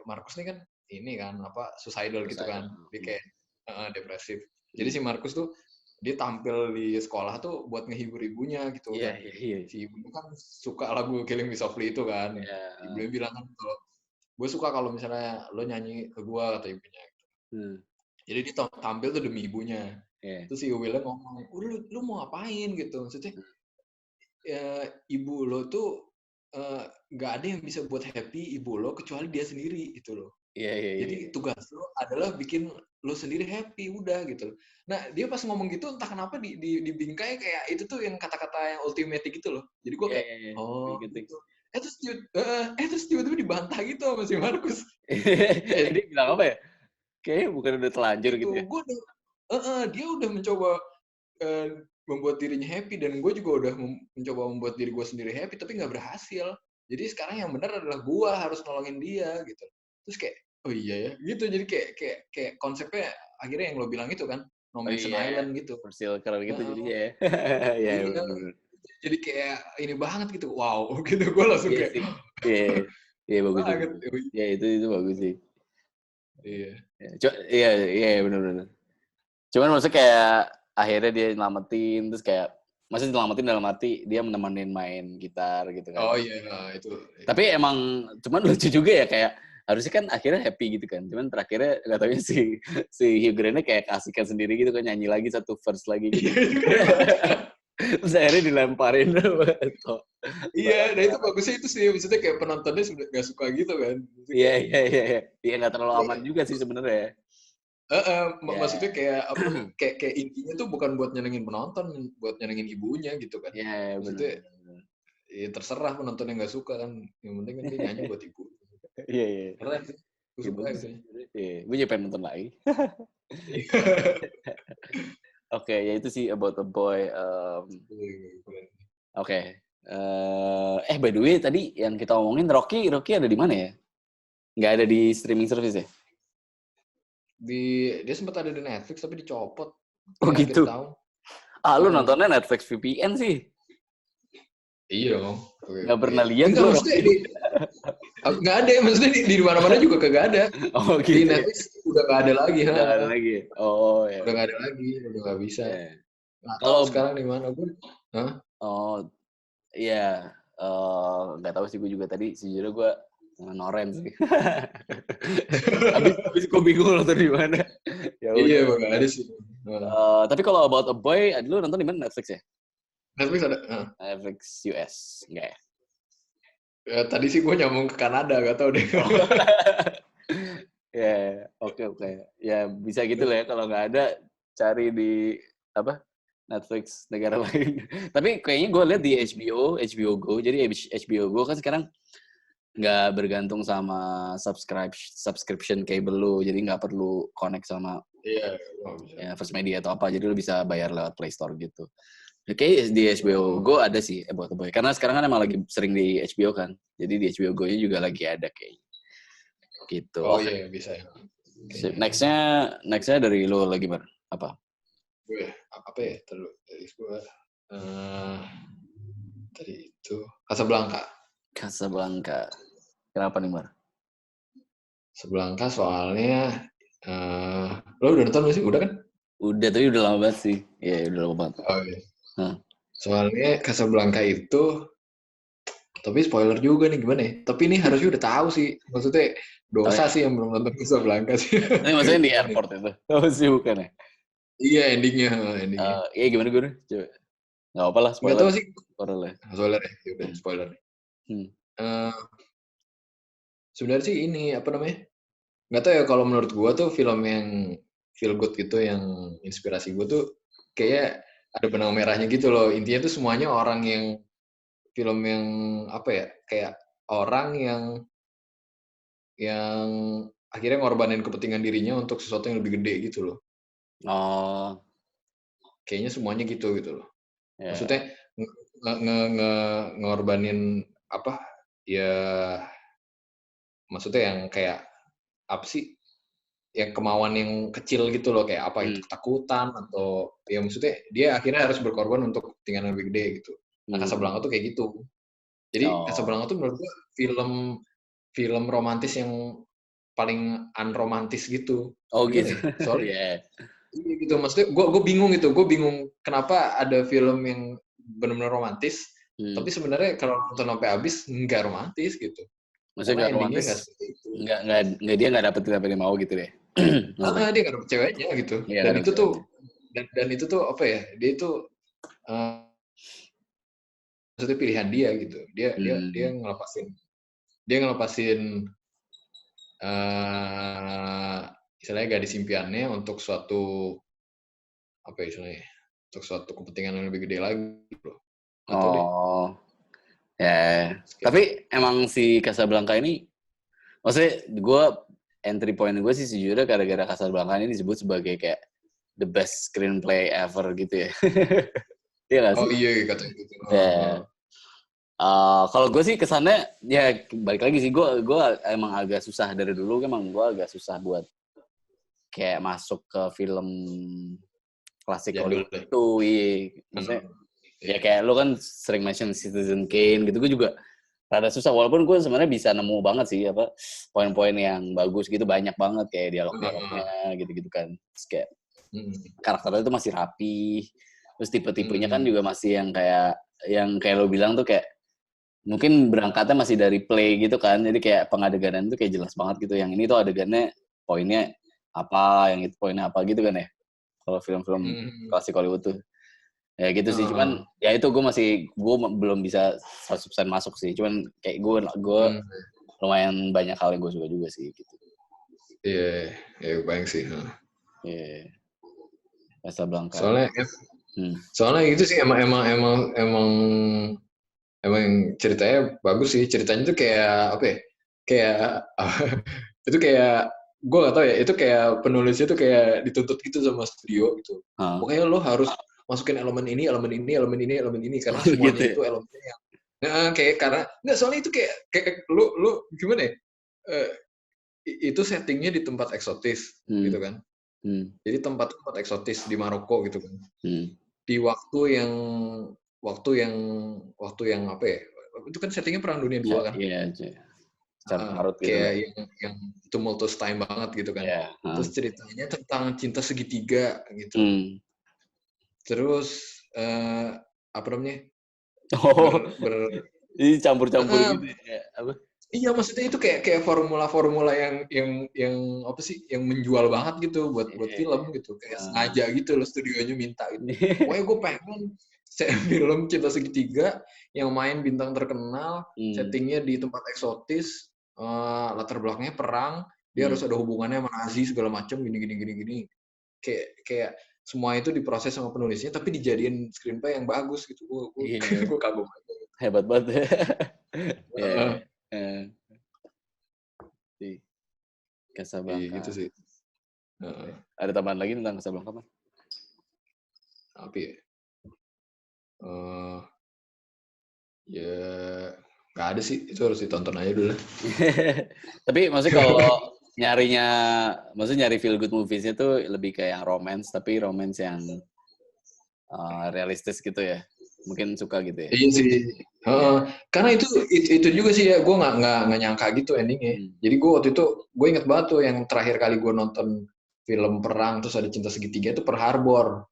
Marcus ini kan suicidal gitu kan, dia kayak depresif. Jadi si Marcus tuh dia tampil di sekolah tuh buat ngehibur ibunya gitu Iya, kan. iya. Si ibunya kan suka lagu Killing Me Softly itu kan. Iya. Ibunya bilang kan kalau gue suka kalau misalnya lo nyanyi ke gue, kata ibunya. Jadi dia tampil tuh demi ibunya. Iya. Terus si Willem ngomong, lu mau ngapain gitu? Maksudnya ibu lo tuh nggak ada yang bisa buat happy ibu lo kecuali dia sendiri gitu loh. Iya, iya, Jadi iya. tugas lo adalah bikin lo sendiri happy, udah gitu. Nah dia pas ngomong gitu entah kenapa dibingkai kayak itu tuh yang kata-kata yang ultimate gitu loh. Jadi gue Iya, kayak iya, iya. oh Gitu. gitu. Terus tiba-tiba dibantah gitu sama si Markus. Dia bilang apa ya? Kayaknya bukan udah telanjur Itu gitu ya. gue udah, dia udah mencoba membuat dirinya happy dan gue juga udah mencoba membuat diri gue sendiri happy tapi nggak berhasil. Jadi sekarang yang benar adalah gue harus nolongin dia gitu. Terus kayak oh iya ya gitu. Jadi kayak konsepnya akhirnya yang lo bilang itu kan No Oh Man's iya, Island gitu. Circle gitu jadinya ya. Iya, Iya. bener. Jadi kayak ini banget gitu. Wow gitu. Gue langsung Iya kayak sih. Iya, iya bagus sih. banget. Ya itu bagus sih. Iya. Iya, iya benar-benar. Cuman maksudnya kayak akhirnya dia nyelamatin, terus kayak maksudnya nyelamatin dalam arti dia menemenin main gitar gitu kan. Oh iya, nah, itu. Tapi emang cuman lucu juga ya kayak harusnya kan akhirnya happy gitu kan. Cuman terakhirnya gak taunya si Hugh Grant-nya kayak kasihkan sendiri gitu kan, nyanyi lagi satu verse lagi gitu. Terus akhirnya dilemparin. Iya, nah itu bagusnya itu sih. Maksudnya kayak penontonnya sudah gak suka gitu kan. Maksudnya Iya, kayak, iya, iya. Iya nggak terlalu aman juga sih sebenarnya. Ya, maksudnya kayak apa? Kayak intinya tuh bukan buat nyenengin penonton, buat nyenengin ibunya gitu kan. ya benar. Maksudnya ya terserah penonton yang nggak suka kan. Yang penting kan dia nyanyi buat ibu. Iya, iya. Keren sih. Gue Ya, suka bagus itu. sih. Iya, gue jadi pengen nonton lagi. Oke, ya itu sih About a Boy. Oke. By the way tadi yang kita omongin Rocky ada di mana ya? Nggak ada di streaming service ya? Dia sempat ada di Netflix tapi dicopot. Oh Kayak gitu. akhir tahun. Lu nontonnya Netflix VPN sih? Iya dong. Nggak pernah lihat Enggak, gue maksudnya Rocky. nggak ada, maksudnya di mana-mana juga kagak ada. Oh Di gitu. Netflix udah nggak ada lagi. Udah nggak ada lagi. Oh ya. Udah nggak ada lagi, udah nggak bisa. Yeah. Nggak tahu sekarang di mana gue. Oh iya. Nggak tahu sih gue juga tadi. Sejujurnya gue noren sih. Habis gue bingung nonton di mana. Ya iya, udah. nggak ada sih. Tapi kalau About a Boy, lu nonton di mana? Netflix ya? Netflix ada. Netflix US, enggak ya? Ya, tadi sih gue nyambung ke Kanada, gak tau deh. Ya, oke. Ya bisa gitu lah ya. Kalau nggak ada, cari di apa Netflix negara lain. Tapi kayaknya gue lihat di HBO Go. Jadi HBO Go kan sekarang nggak bergantung sama subscription cable lu. Jadi nggak perlu connect sama ya, First Media atau apa. Jadi lu bisa bayar lewat Play Store gitu. Oke, di HBO Go ada sih About a Boy. Karena sekarang kan emang lagi sering di HBO kan. Jadi di HBO Go-nya juga lagi ada kayaknya. Gitu. Oh iya, bisa ya. Nextnya dari lo lagi apa? Gue apa ya? Dari gue tadi itu Casablanca. Kenapa nih, Mar? Casablanca soalnya lo udah nonton sih? Udah kan? Udah, tapi udah lama banget sih. Iya, udah lama banget. Oh iya. Soalnya Casablanca itu, tapi spoiler juga nih gimana ya? Tapi ini harusnya udah tahu sih. Maksudnya dosa sih yang belum nonton Casablanca sih. Ini maksudnya di airport itu? Oh sih bukan ya? Iya, endingnya. Iya gimana gue? Coba. Nggak apa lah, spoiler. Nggak tahu sih. Spoiler ya? Yaudah, spoiler. Sebenarnya sih ini, apa namanya? Nggak tahu ya, kalau menurut gue tuh film yang feel good gitu, yang inspirasi gue tuh kayak ada benang merahnya gitu loh. Intinya tuh semuanya orang yang film yang apa ya, kayak orang yang akhirnya ngorbanin kepentingan dirinya untuk sesuatu yang lebih gede gitu loh. Oh. Kayaknya semuanya gitu loh. Yeah. Maksudnya ngorbanin apa ya, maksudnya yang kayak apa sih, yang kemauan yang kecil gitu loh, kayak apa itu ketakutan atau ya maksudnya dia akhirnya harus berkorban untuk kepentingan yang lebih gede gitu. Nah, Casablanca tuh kayak gitu. Jadi Casablanca tuh menurut gue film romantis yang paling unromantis gitu. Oh gitu. Soalnya Iya gitu, maksudnya gue bingung gitu, gue bingung kenapa ada film yang benar-benar romantis, tapi sebenarnya kalau nonton sampai habis nggak romantis gitu, Maksudnya karena nggak endingnya romantis, nggak seperti itu. nggak dia nggak dapet apa yang dia mau gitu deh. Maksudnya. Dia nggak dapet ceweknya gitu, Iya dan nggak itu dapet tuh ceweknya. dan itu tuh apa ya, dia itu maksudnya pilihan dia gitu, dia ngelepasin eh istilahnya gadis impiannya untuk suatu apa ya istilahnya, untuk suatu kepentingan yang lebih gede lagi gitu loh. Nggak tahu deh. Oh, ya. Kayak, Tapi emang si Casablanca ini, maksudnya gue entry point gue sih sejujurnya gara-gara Casablanca ini disebut sebagai kayak the best screenplay ever gitu ya. Iya nggak oh sih? iya katanya gitu. Ya. Kalau gue sih kesannya ya balik lagi sih gue emang agak susah dari dulu emang gue agak susah buat kayak masuk ke film klasik Jadul Hollywood deh. itu, iya. Maksudnya ya kayak lo kan sering mention Citizen Kane gitu, gue juga rada susah walaupun gue sebenarnya bisa nemu banget sih apa poin-poin yang bagus gitu banyak banget kayak dialog-dialognya gitu-gitu kan. Terus kayak karakternya itu masih rapi, terus tipe-tipenya kan juga masih yang kayak lo bilang tuh kayak mungkin berangkatnya masih dari play gitu kan, jadi kayak pengadeganan itu kayak jelas banget gitu, yang ini tuh adegannya poinnya apa, yang itu poinnya apa gitu kan ya, kalau film-film klasik Hollywood tuh ya gitu sih. Cuman ya itu gue belum bisa 100% masuk sih, cuman kayak gue lumayan banyak hal yang gue suka juga sih gitu. Iya, ya banyak sih. Iya, Casablanca. Soalnya itu sih emang ceritanya bagus sih. Ceritanya tuh kayak apa ya? Kayak itu kayak gue gak tau ya. Itu kayak penulisnya tuh kayak dituntut gitu sama studio gitu. Pokoknya lo harus masukin elemen ini karena semuanya Gitu ya? itu elemennya yang kayak karena nggak, soalnya itu kayak lu gimana ya? Itu settingnya di tempat eksotis gitu kan. Jadi tempat eksotis di Maroko gitu kan. Di waktu yang apa ya? Itu kan settingnya Perang Dunia II kan. Iya, carut gitu Kayak lah. yang tumultuous time banget gitu kan. Yeah, Terus ceritanya tentang cinta segitiga gitu. Terus apa namanya? Oh, ini campur-campur gitu ya? Apa? Iya, maksudnya itu kayak formula-formula yang apa sih? Yang menjual banget gitu buat film gitu. Kayak sengaja gitu loh studionya minta gitu. Pokoknya gue pengen film cinta segitiga yang main bintang terkenal, settingnya di tempat eksotis, latar belakangnya perang, dia harus ada hubungannya sama Nazi segala macam gini. Kayak semua itu diproses sama penulisnya tapi dijadiin screenplay yang bagus gitu. Gue kagum. Hebat banget ya. Casablanca. Gitu sih. Ada tambahan lagi tentang Casablanca, Mas? Apa ya? Ya nggak ada sih, itu harus ditonton aja dulu. Tapi maksudnya kalau maksudnya nyari feel good movies-nya tuh lebih kayak yang romance, tapi romance yang realistis gitu ya. Mungkin suka gitu ya. Iya sih. Karena itu juga sih ya, gue nggak nyangka gitu endingnya. Jadi gue waktu itu gue inget banget tuh yang terakhir kali gue nonton film perang terus ada cinta segitiga itu Pearl Harbor.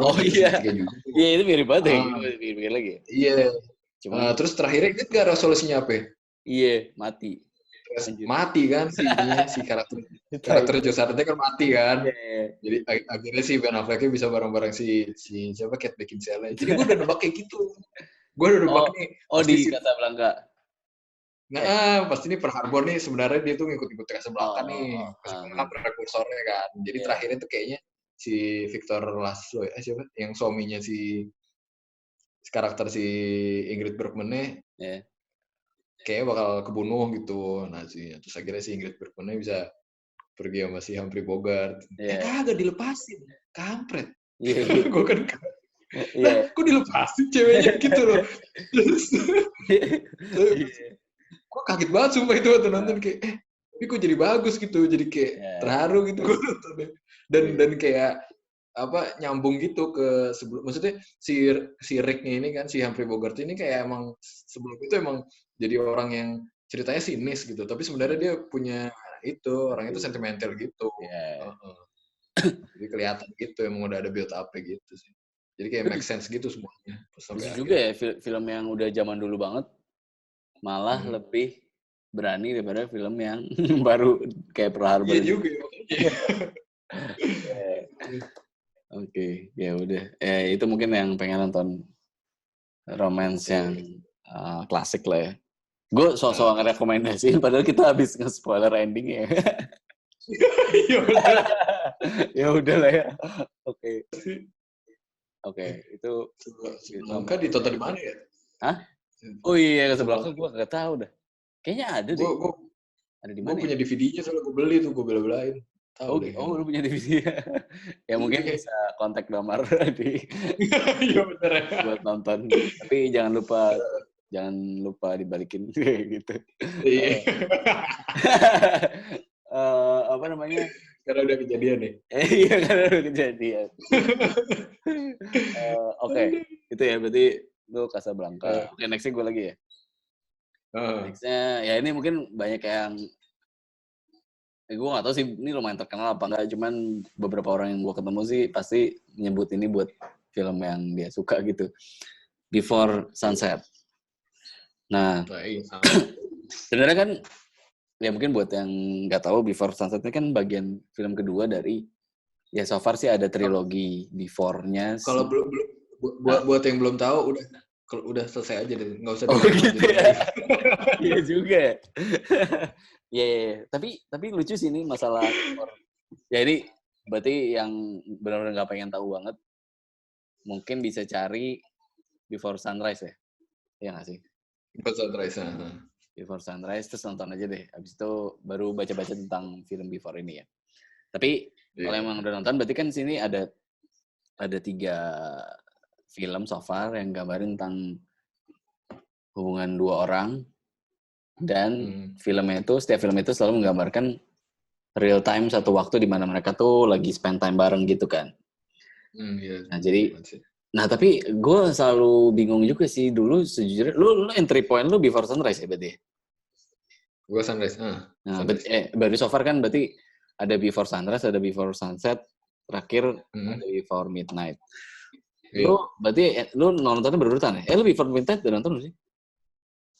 Oh iya. Juga. Iya itu mirip banget ya. Mirip lagi. Iya. Terus terakhirnya itu gak resolusinya apa ya? Iya, mati. Mati kan si karakter Joe Sargent kan mati kan. Jadi akhirnya si Ben Affleck bisa bareng-bareng si siapa Kate Beckinsale. Jadi gue udah nebak kayak gitu. Gue udah nebak nih. Di Casablanca. Nah, pasti nih Pearl Harbor nih sebenarnya dia tuh ngikut-ngikut Casablanca nih. Casablanca prekursornya kan. Jadi terakhirnya tuh kayaknya si Victor Laszlo siapa? Yang suaminya si karakter si Ingrid Bergman-nya. Kayaknya bakal kebunuh gitu. Nah, terus akhirnya si Ingrid Bergman bisa pergi sama si Humphrey Bogart. Kagak dilepasin. Kampret. Gue kan nah, kok dilepasin ceweknya gitu loh. Gue kaget banget sumpah itu waktu nonton kayak tapi kok jadi bagus gitu. Jadi kayak terharu gitu gue nontonnya. Dan kayak apa nyambung gitu ke sebelum, maksudnya si Rick-nya ini kan si Humphrey Bogart ini kayak emang sebelum itu emang jadi orang yang ceritanya sinis gitu, tapi sebenarnya dia punya itu orang itu sentimental gitu. Jadi kelihatan gitu, emang udah ada build up gitu sih. Jadi kayak make sense gitu semuanya. Bisa juga ya film yang udah zaman dulu banget malah lebih berani daripada film yang baru kayak Pearl Harbor. Iya juga. Oke, ya udah. Itu mungkin yang pengen nonton romance yang klasik lah ya. Gue sok-sok ngerekomendasiin, padahal kita habis nge-spoiler ending ya. Iya bener. Ya udah lah ya. Oke, itu. Sebelumnya ditonton di mana ya? Hah? Oh iya, Casablanca gue nggak tahu dah. Kayaknya ada deh. Ada di mana? Gue punya DVD-nya soalnya gue beli tuh, gue bela-belain. Lu punya DVD ya mungkin bisa kontak Damar di iya bener ya. buat nonton, tapi jangan lupa dibalikin gitu. Iya. Apa namanya, karena udah kejadian nih. Iya karena udah kejadian. Oke, itu ya berarti lu Casablanca. Oke, nextnya gue lagi ya. Nextnya ya ini mungkin banyak yang gue gak tahu sih ini lumayan terkenal apa enggak, cuman beberapa orang yang gue ketemu sih pasti nyebut ini buat film yang dia suka gitu. Before Sunset. Nah, sebenarnya kan ya mungkin buat yang nggak tahu, Before Sunset ini kan bagian film kedua dari, ya so far sih ada trilogi Before-nya. Kalau belum buat yang belum tahu udah selesai aja deh, nggak usah. Gitu ya. Iya juga. Ya. Tapi lucu sih ini masalah. Ya ini berarti yang benar-benar nggak pengen tahu banget, mungkin bisa cari Before Sunrise ya. Iya nggak sih? Before Sunrise terus nonton aja deh. Abis itu baru baca-baca tentang film Before ini ya. Tapi kalau emang udah nonton, berarti kan sini ada 3 film so far yang gambarin tentang hubungan 2 orang. Dan setiap film itu selalu menggambarkan real time, satu waktu di mana mereka tuh lagi spend time bareng gitu kan. Nah jadi, tapi gue selalu bingung juga sih dulu sejujurnya. Lu entry point lu Before Sunrise ya berarti? Gue Sunrise. Baru so far kan berarti ada Before Sunrise, ada Before Sunset, terakhir ada Before Midnight. Lu berarti lu nontonnya berurutan ya? Lu Before Midnight udah nonton sih?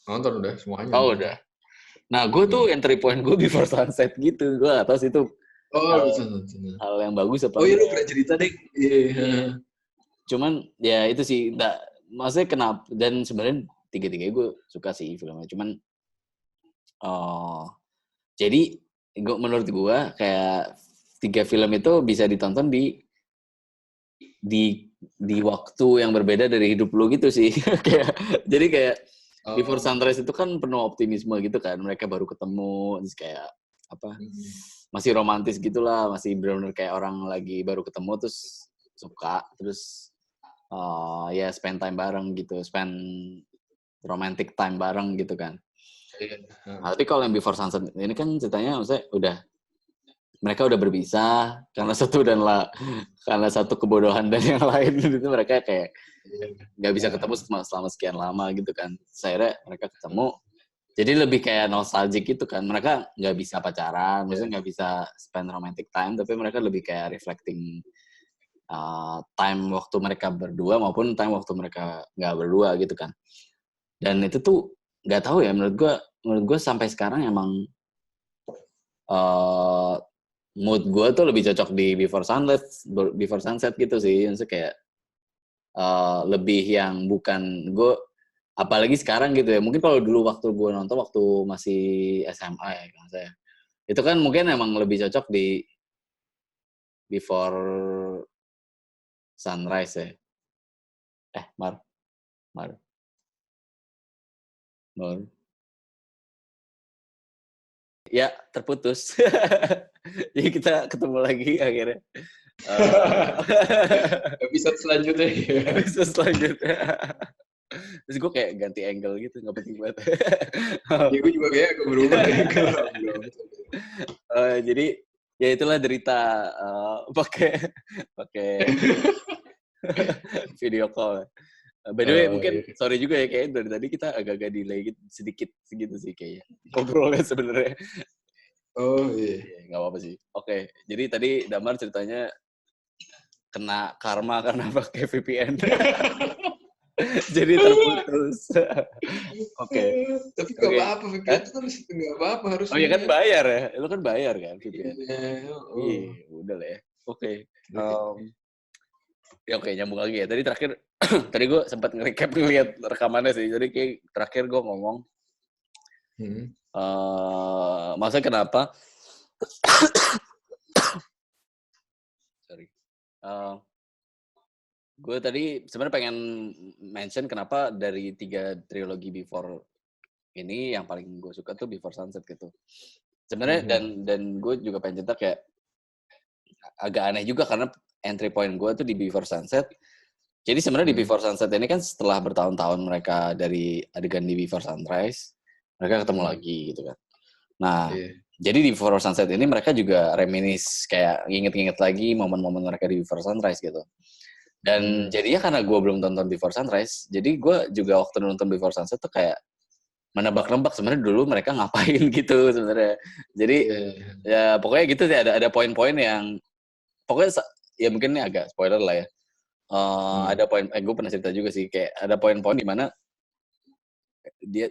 Nonton udah semuanya. Oh udah. Nah gue tuh entry point gue Before Sunset gitu. Gue gak tau sih itu hal yang bagus apa. Oh iya, lu pernah cerita deh. Iya. Cuman ya itu sih, maksudnya kenapa, dan sebenarnya 3-3 gue suka sih filmnya. Cuman jadi menurut gue kayak 3 film itu bisa ditonton di waktu yang berbeda dari hidup lu gitu sih. Jadi kayak Before Sunrise itu kan penuh optimisme gitu kan, mereka baru ketemu, terus kayak apa, masih romantis gitulah, masih benar-benar kayak orang lagi baru ketemu terus suka, terus ya spend time bareng gitu, spend romantic time bareng gitu kan. Nah, tapi kalau yang Before Sunset ini kan ceritanya maksudnya mereka udah berpisah karena satu kebodohan dan yang lain itu, mereka kayak nggak bisa ketemu selama sekian lama gitu kan. Akhirnya mereka ketemu, jadi lebih kayak nostalgic gitu kan. Mereka nggak bisa pacaran, maksudnya nggak bisa spend romantic time, tapi mereka lebih kayak reflecting time waktu mereka berdua maupun time waktu mereka nggak berdua gitu kan. Dan itu tuh nggak tahu ya, menurut gue sampai sekarang emang mood gue tuh lebih cocok di Before Sunset gitu sih. Maksudnya kayak lebih yang bukan gue, apalagi sekarang gitu ya. Mungkin kalau dulu waktu gue nonton waktu masih SMA ya kan saya, itu kan mungkin emang lebih cocok di Before Sunrise ya. Mar. Ya, terputus. Jadi kita ketemu lagi akhirnya. Episode selanjutnya. Terus gue kayak ganti angle gitu, nggak penting banget. Ya, gue juga kayak berubah angle. Jadi ya itulah derita pakai video call. By the way, mungkin sorry juga ya, kayak dari tadi kita agak-agak delay gitu, sedikit segitu sih kayaknya ngobrolnya sebenarnya. Oh iya. Nggak apa-apa sih. Oke, jadi tadi Damar ceritanya kena karma karena pakai VPN. Jadi terputus. Oke. Tapi nggak Oke. apa-apa, VPN itu kan nggak apa-apa Oh harusnya. ya kan bayar ya? Lu kan bayar kan VPN? Iya, Iya, udah lah ya. Oke. Ya oke, nyambung lagi ya. Tadi terakhir, tadi gue sempat nge-recap ngeliat rekamannya sih. Jadi kayak terakhir gue ngomong, maksudnya kenapa? Sorry. Gue tadi sebenarnya pengen mention kenapa dari 3 trilogi Before ini yang paling gue suka tuh Before Sunset gitu. Sebenarnya dan gue juga pengen cerita kayak agak aneh juga karena entry point gue tuh di Before Sunset. Jadi sebenarnya di Before Sunset ini kan setelah bertahun-tahun mereka dari adegan di Before Sunrise, mereka ketemu lagi gitu kan. Nah, jadi di Before Sunset ini mereka juga reminis kayak nginget-nginget lagi momen-momen mereka di Before Sunrise gitu. Dan jadinya karena gue belum tonton Before Sunrise, jadi gue juga waktu nonton Before Sunset tuh kayak menebak-nebak sebenarnya dulu mereka ngapain gitu sebenarnya. Jadi ya pokoknya gitu sih ada poin-poin yang pokoknya ya mungkin ini agak spoiler lah ya. Ada poin, gue pernah cerita juga sih kayak ada poin-poin di mana dia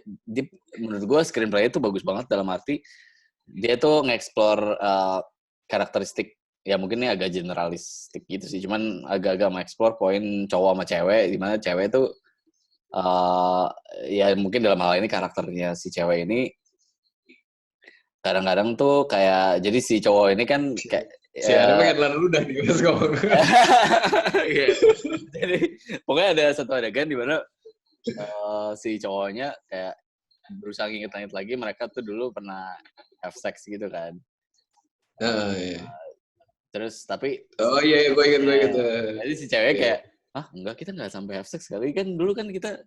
menurut gue screenplay itu bagus banget dalam arti dia tuh nge-explore karakteristik ya mungkin ini agak generalistik gitu sih, cuman agak-agak mengeksplor poin cowok sama cewek di mana cewek itu ya mungkin dalam hal ini karakternya si cewek ini kadang-kadang tuh kayak jadi si cowok ini kan kayak si ada pengen lalu udah nih mas ngomong. Jadi pokoknya ada satu adegan di mana si cowoknya kayak berusaha nginget-nginget lagi mereka tuh dulu pernah have sex gitu kan. Iya. Terus tapi iya gue inget. Jadi si cewek kayak enggak, kita nggak sampai have sex kali kan dulu kan kita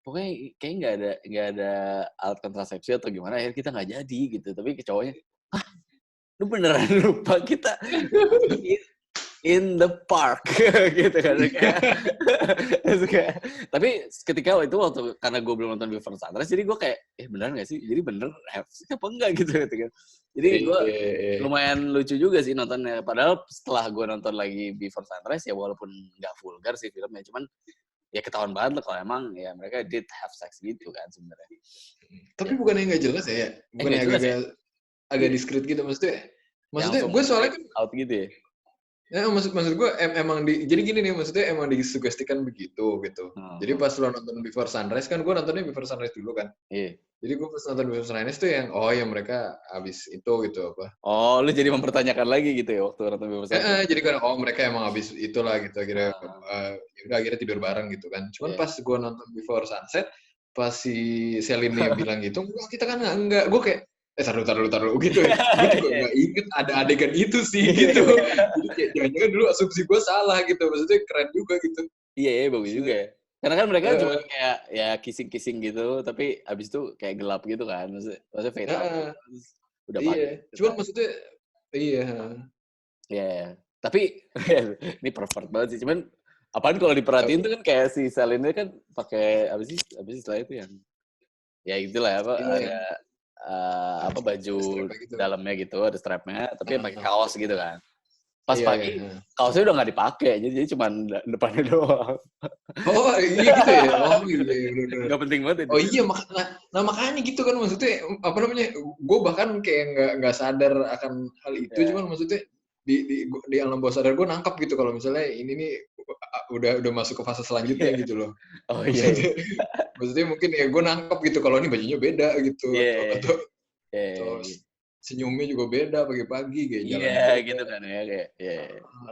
pokoknya kayak nggak ada alat kontrasepsi atau gimana akhirnya kita nggak jadi gitu. Tapi ke cowoknya lu beneran lupa kita in the park gitu kan kayak. Tapi ketika itu waktu karena gue belum nonton Before Sunrise jadi gue kayak beneran nggak sih, jadi bener have sex apa enggak gitu kan. Jadi gue lumayan lucu juga sih nontonnya, padahal setelah gue nonton lagi Before Sunrise ya walaupun nggak vulgar sih filmnya, cuman ya ketahuan banget lah kalau emang ya mereka did have sex gitu kan sebenarnya. Tapi bukannya nggak jelas ya? Bukannya agak diskret gitu maksudnya gue soalnya kan out gitu ya. Ya, maksud gue emang jadi gini nih, maksudnya emang disugestikan begitu gitu. Jadi pas lo nonton Before Sunrise kan gue nontonnya Before Sunrise dulu kan. Iya. Jadi gue pas nonton Before Sunrise tuh yang ya mereka abis itu gitu apa. Oh, lu jadi mempertanyakan lagi gitu ya waktu nonton Before Sunrise. Jadi kan mereka emang abis itulah gitu akhirnya udah akhirnya tidur bareng gitu kan. Cuman pas gue nonton Before Sunset pas si Celine bilang gitu, kita kan enggak. Gue kayak taruh gitu ya. Gue juga nggak inget ada adegan itu sih gitu. Jadi kayak jangan-jangan dulu asumsi gue salah gitu. Maksudnya keren juga gitu. Iya, bagus juga ya. Karena kan mereka cuma kayak ya kissing gitu, tapi abis itu kayak gelap gitu kan. Maksudnya fade out. Udah pagi. Cuman maksudnya iya. Iya. Tapi ini pervert banget sih. Cuman apaan kalau diperhatiin tuh kan kayak si Celine kan pakai apa sih setelah itu yang ya itulah apa ada baju gitu. Dalamnya gitu ada strapnya tapi pakai kaos gitu kan. Pas pagi kaosnya udah nggak dipakai jadi cuma depannya doang. Oh iya gitu ya. Oh iya. Nggak penting banget itu. Oh iya makanya gitu kan maksudnya apa namanya? Gue bahkan kayak nggak sadar akan hal itu cuman maksudnya di alam bawah sadar gue nangkap gitu kalau misalnya ini nih udah masuk ke fase selanjutnya gitu loh. Oh iya. Maksudnya mungkin ya gue nangkep gitu kalau ini bajunya beda gitu atau senyumnya juga beda pagi-pagi kayak jalan. Iya gitu kan ya kayak.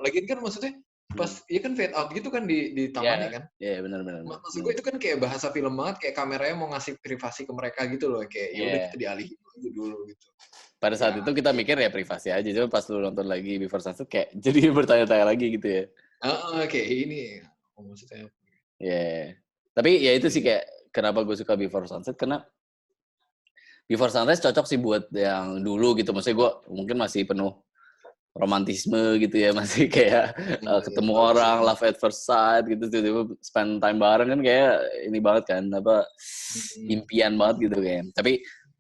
Lagian kan maksudnya pas ya kan fade out gitu kan di tamannya kan. Iya benar. Maksud gue itu kan kayak bahasa film banget kayak kameranya mau ngasih privasi ke mereka gitu loh kayak ya udah kita dialihin aja dulu gitu. Pada saat itu kita mikir ya privasi aja, cuma pas lu nonton lagi Before Sunset kayak jadi bertanya-tanya lagi gitu ya. Kayak ini maksudnya. Iya. Tapi ya itu sih kayak kenapa gue suka Before Sunset karena Before Sunrise cocok sih buat yang dulu gitu. Maksudnya gue mungkin masih penuh romantisme gitu ya, masih kayak ketemu orang, love at first sight gitu, tiba-tiba spend time bareng kan kayak ini banget kan, impian banget gitu kan. Tapi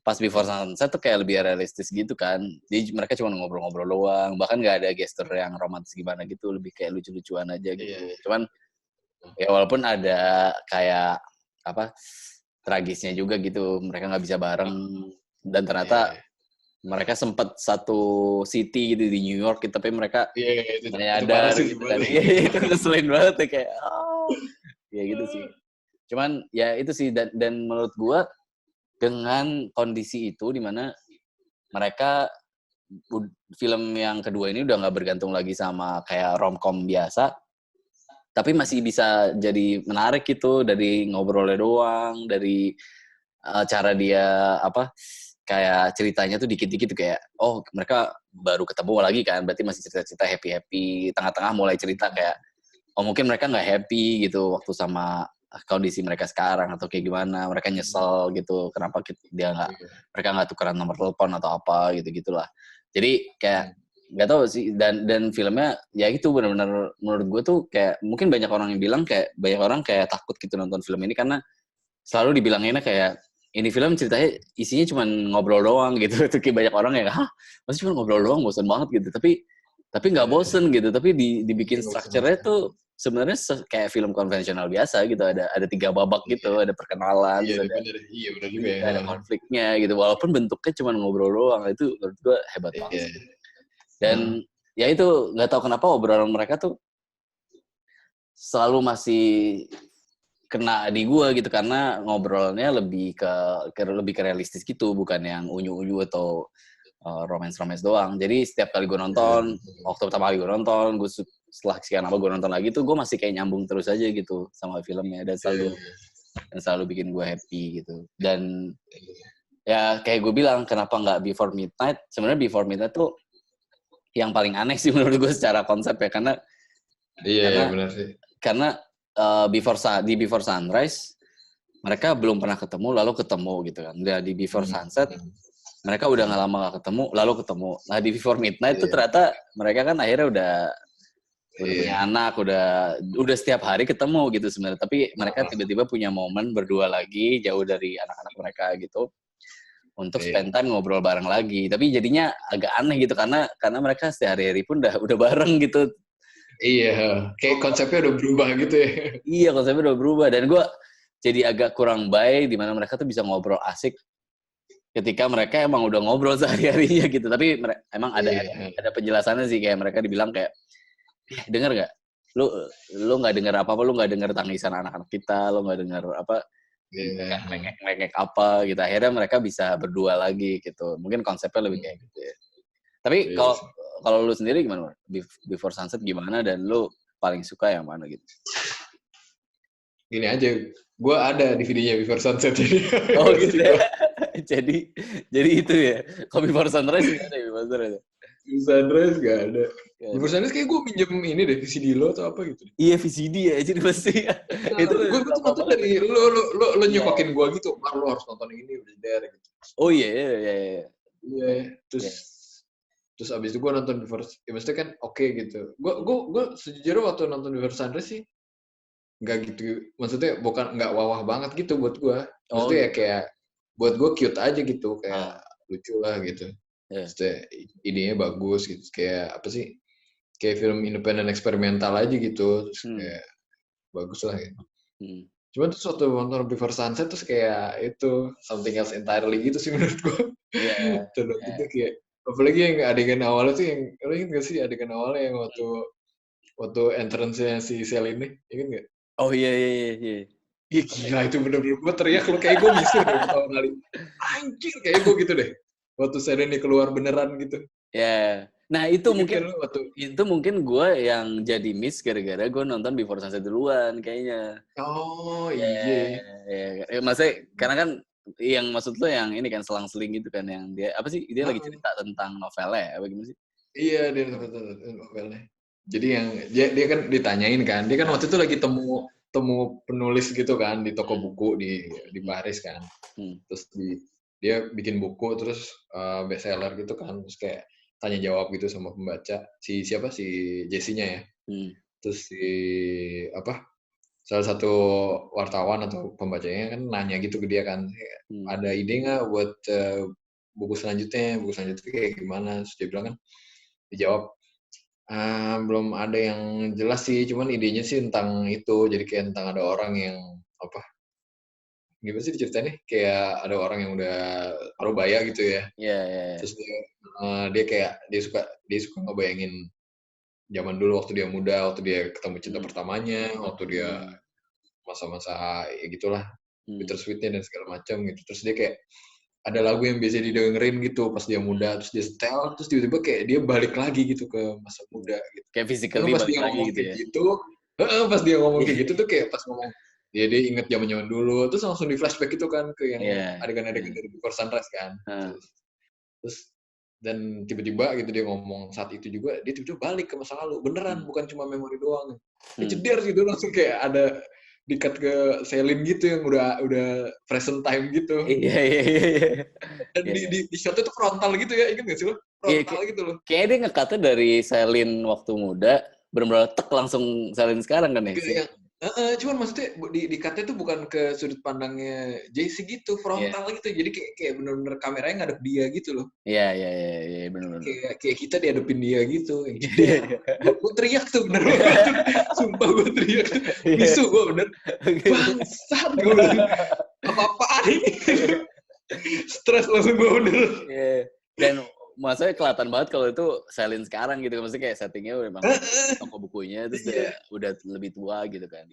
pas Before Sunset tuh kayak lebih realistis gitu kan. Jadi mereka cuma ngobrol-ngobrol doang, bahkan nggak ada gestur yang romantis gimana gitu, lebih kayak lucu-lucuan aja gitu. Cuman ya walaupun ada kayak apa tragisnya juga gitu, mereka nggak bisa bareng dan ternyata mereka sempat satu city gitu di New York gitu, tapi mereka itu nyadar gitu kan. Itu ngeselin banget ya kayak ya gitu sih. Cuman ya itu sih dan menurut gua dengan kondisi itu di mana mereka film yang kedua ini udah nggak bergantung lagi sama kayak romcom biasa, tapi masih bisa jadi menarik gitu dari ngobrolnya doang, dari cara dia kayak ceritanya tuh dikit-dikit tuh kayak mereka baru ketemu lagi kan, berarti masih cerita-cerita happy-happy, tengah-tengah mulai cerita kayak mungkin mereka nggak happy gitu waktu sama kondisi mereka sekarang atau kayak gimana, mereka nyesel gitu kenapa mereka nggak tukeran nomor telepon atau apa gitu gitulah. Jadi kayak nggak tahu sih, dan filmnya ya itu benar-benar menurut gue tuh kayak mungkin banyak orang yang bilang kayak banyak orang kayak takut gitu nonton film ini karena selalu dibilanginnya kayak ini film ceritanya isinya cuma ngobrol doang gitu. Tuh kayak banyak orang yang masih cuma ngobrol doang, bosan banget gitu. Tapi nggak bosen gitu. Tapi dibikin structure-nya tuh sebenarnya kayak film konvensional biasa gitu. Ada 3 babak gitu, ada perkenalan, benar juga ya. Ada konfliknya gitu. Walaupun bentuknya cuma ngobrol doang, itu menurut gue hebat banget. Dan ya itu nggak tahu kenapa obrolan mereka tuh selalu masih kena di gue gitu karena ngobrolnya lebih ke realistis gitu, bukan yang unyu-unyu atau romance doang. Jadi setiap kali gue nonton, waktu pertama kali gue nonton, setelah sekian lama gue nonton lagi tuh gue masih kayak nyambung terus aja gitu sama filmnya dan selalu bikin gue happy gitu. Dan ya kayak gue bilang kenapa nggak Before Midnight? Sebenarnya Before Midnight tuh yang paling aneh sih menurut gue secara konsep ya karena benar sih. Karena di Before Sunrise mereka belum pernah ketemu lalu ketemu gitu kan. Nah, di Before Sunset mereka udah nggak lama nggak ketemu lalu ketemu. Nah di Before Midnight tuh ternyata mereka kan akhirnya udah punya anak, udah setiap hari ketemu gitu sebenarnya. Tapi mereka tiba-tiba punya momen berdua lagi jauh dari anak-anak mereka gitu untuk spend time ngobrol bareng lagi. Tapi jadinya agak aneh gitu karena mereka sehari-hari pun udah bareng gitu. Iya, kayak konsepnya udah berubah gitu ya. Iya, konsepnya udah berubah dan gue jadi agak kurang baik di mana mereka tuh bisa ngobrol asik ketika mereka emang udah ngobrol sehari-harinya gitu. Tapi emang ada penjelasannya sih kayak mereka dibilang kayak denger nggak? Lu nggak denger apa-apa, lu nggak denger tangisan anak-anak kita, lu nggak denger apa mengek apa gitu. Akhirnya mereka bisa berdua lagi gitu. Mungkin konsepnya lebih kayak gitu ya. Tapi kalau lu sendiri gimana? Before Sunset gimana dan lu paling suka yang mana gitu? Gini aja, gue ada di videonya Before Sunset jadi. Oh gitu ya. jadi itu ya. Kalau Before Sunrise nggak ada Before Sunrise. Before Sunrise nggak ada. Before Sunrise kayak gue pinjem ini deh VCD lo atau apa gitu. Iya VCD ya, jadi pasti. Itu gue tuh nonton dari lo nyokokin gue gitu, lo harus nonton ini udah der gitu. Oh iya. Iya, terus abis itu gue nonton Before, ya maksudnya kan oke gitu. Gue sejujurnya waktu nonton Before Sunrise sih nggak gitu, maksudnya bukan nggak wawah banget gitu buat gue. Maksudnya ya kayak buat gue cute aja gitu, kayak lucu lah gitu. Maksudnya idenya bagus gitu, kayak apa sih? Kayak film independen eksperimental aja gitu, terus kayak bagus lah gitu. Cuma terus waktu nonton Before Sunset terus kayak itu something else entirely gitu sih menurut gue. Terus gitu kayak apalagi yang adegan awalnya tuh yang lo inget gak sih adegan awalnya yang waktu entrance-nya si Sel ini, inget gak? Oh iya. Iya gila itu bener-bener gue teriak lo kayak gue misu deh pertama kali. Anjir kayak gue gitu deh. Waktu Sel ini keluar beneran gitu. Ya. Nah itu mungkin gue yang jadi miss gara-gara gue nonton Before Sunset duluan kayaknya. Oh iya. Maksudnya karena kan yang maksud lo yang ini kan selang-seling gitu kan yang dia apa sih dia lagi cerita tentang novelnya apa gimana sih? Iya dia novelnya. Jadi yang dia kan ditanyain kan, dia kan waktu itu lagi temu penulis gitu kan di toko buku di Paris kan. Terus dia bikin buku terus bestseller gitu kan, terus kayak tanya jawab gitu sama pembaca si Jesse-nya ya. Terus salah satu wartawan atau pembacanya kan nanya gitu ke dia kan, ada ide nggak buat buku selanjutnya kayak gimana? Terus dia bilang kan, dijawab, belum ada yang jelas sih, cuman idenya sih tentang itu, jadi kayak tentang ada orang yang apa? Gimana sih ceritanya? Kayak ada orang yang udah parubaya gitu ya. Iya, iya, iya. Terus dia kayak dia suka ngebayangin zaman dulu waktu dia muda, waktu dia ketemu cinta pertamanya, waktu dia masa-masa ya gitulah, bittersweet-nya dan segala macam gitu. Terus dia kayak ada lagu yang biasa didengerin gitu pas dia muda, terus dia setel, terus tiba-tiba kayak dia balik lagi gitu ke masa muda gitu. Kayak Karena physically pas balik dia lagi ngomong gitu kayak ya. gitu, pas dia ngomong kayak gitu tuh kayak pas ngomong dia inget zaman-zaman dulu, terus langsung di flashback itu kan ke yang Iya. adegan-adegan dari Before Sunrise kan. Heeh. Terus dan tiba-tiba gitu dia ngomong saat itu juga dia tiba-tiba balik ke masa lalu beneran, bukan cuma memori doang. Ceder gitu langsung kayak ada dikat ke Celine gitu yang udah present time gitu. Iya, iya, iya, iya. Dan Iya, di shotnya tuh frontal gitu ya, inget gak sih lo? iya, Frontal gitu loh. kayaknya dia nge-cut-nya dari Celine waktu muda, bener-bener tek langsung Celine sekarang kan ya? Ke yang cuman maksudnya di cut-nya tuh bukan ke sudut pandangnya JC gitu, Iya, frontal gitu. Jadi kayak bener-bener kameranya ngadep dia gitu loh. iya, iya, iya, iya, bener-bener. Kayak kita dihadepin dia gitu, yang Iya, ceder. iya, Gue teriak tuh bener banget. Sumpah gue teriak tuh. iya. Bisu gue bener. Bangsat gue bilang. Apa-apaan ini? Stres langsung gue bener. Iya. Dan maksudnya kelihatan banget kalau itu Celine sekarang gitu. Maksudnya kayak settingnya memang toko bukunya, terus Iya. udah lebih tua gitu kan.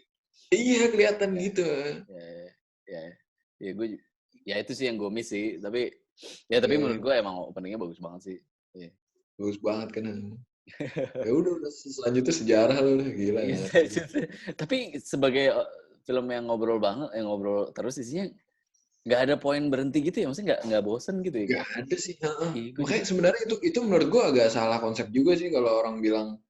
Iya, kelihatan gitu. Ya, ya gue, ya itu sih yang gue miss sih. Tapi menurut gue emang openingnya bagus banget sih. Iya. Bagus banget kan. Ya udah selanjutnya sejarah lu gila ya. Tapi sebagai film yang ngobrol banget, yang ngobrol terus isinya nggak ada poin berhenti gitu ya, maksudnya nggak bosen gitu ya? Gak ada sih. Iya, Makanya sebenarnya itu menurut gua agak salah konsep juga sih kalau orang bilang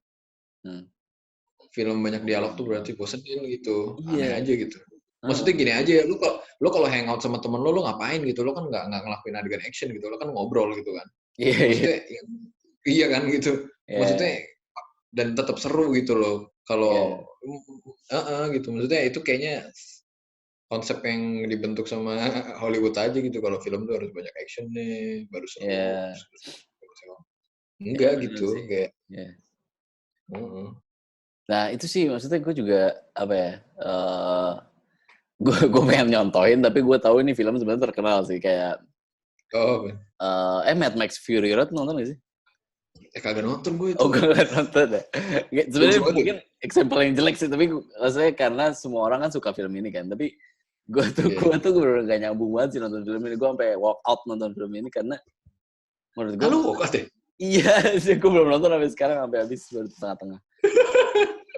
film banyak dialog tuh berarti bosenin gitu. Aneh Iya. aja gitu. Maksudnya gini aja, lu kalau hangout sama temen lu ngapain gitu? Lu kan nggak ngelakuin adegan action gitu, lu kan ngobrol gitu kan. Iya, iya. Maksudnya iya kan gitu. Iya. Maksudnya dan tetap seru gitu loh. Kalau gitu. Maksudnya itu kayaknya konsep yang dibentuk sama Hollywood aja gitu. Kalau film tuh harus banyak action nih, baru seru. Iya. Enggak Bener gitu, sih. kayak. Iya. Nah itu sih maksudnya gue juga apa ya? Gue pengen nyontohin tapi gue tahu ini film sebenarnya terkenal sih kayak Mad Max Fury Road, nonton gak sih? Kagak nonton gue itu. Oh, gue gak nonton ya. Sebenarnya mungkin example yang jelek sih, tapi maksudnya karena semua orang kan suka film ini kan. Tapi gue tuh bener-bener gak nyambung banget sih nonton film ini. Gue sampai walk out nonton film ini karena menurut gue. Lu walk out ya? Iya, sih gue belum nonton sampai sekarang, sampai habis baru tengah-tengah.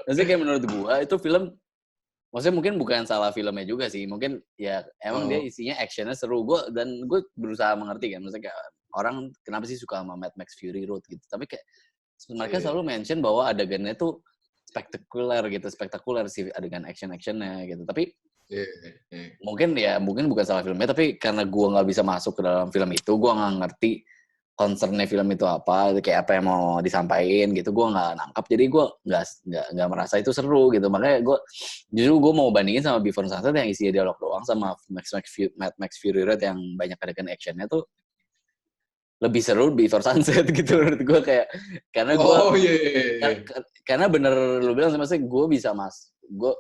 Maksudnya kayak menurut gue itu film, maksudnya mungkin bukan salah filmnya juga sih. Mungkin ya emang dia isinya actionnya seru. Dan gue berusaha mengerti kan. Maksudnya kayak orang kenapa sih suka sama Mad Max Fury Road gitu. Tapi kayak mereka selalu mention bahwa adegannya tuh spektakuler sih adegan action-actionnya gitu. Tapi mungkin bukan salah filmnya, tapi karena gue nggak bisa masuk ke dalam film itu, gue nggak ngerti concernnya film itu apa, kayak apa yang mau disampaikan gitu, gue nggak nangkap, jadi gue nggak merasa itu seru gitu. Makanya gue mau bandingin sama Before Sunset yang isinya dialog doang, sama Mad Max Fury Road yang banyak adegan actionnya tuh lebih seru Before Sunset gitu menurut gue, kayak karena gue karena bener lu bilang, maksudnya gue bisa gue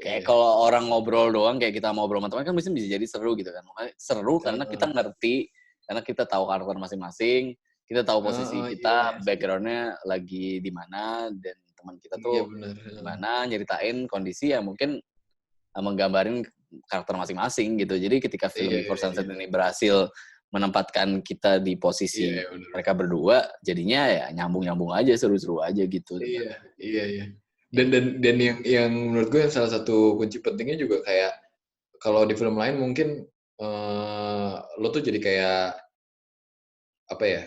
kayak kalau orang ngobrol doang kayak kita ngobrol sama teman kan bisa jadi seru gitu kan. Seru karena kita ngerti, karena kita tahu karakter masing-masing, kita tahu posisi kita, background-nya lagi di mana, dan teman kita tuh gimana, nyeritain kondisi yang mungkin menggambarin karakter masing-masing gitu. Jadi ketika film Before Sunset ini berhasil menempatkan kita di posisi mereka berdua, jadinya ya nyambung-nyambung aja, seru-seru aja gitu. Iya. Dan yang menurut gue yang salah satu kunci pentingnya juga kayak kalau di film lain mungkin lo tuh jadi kayak apa ya,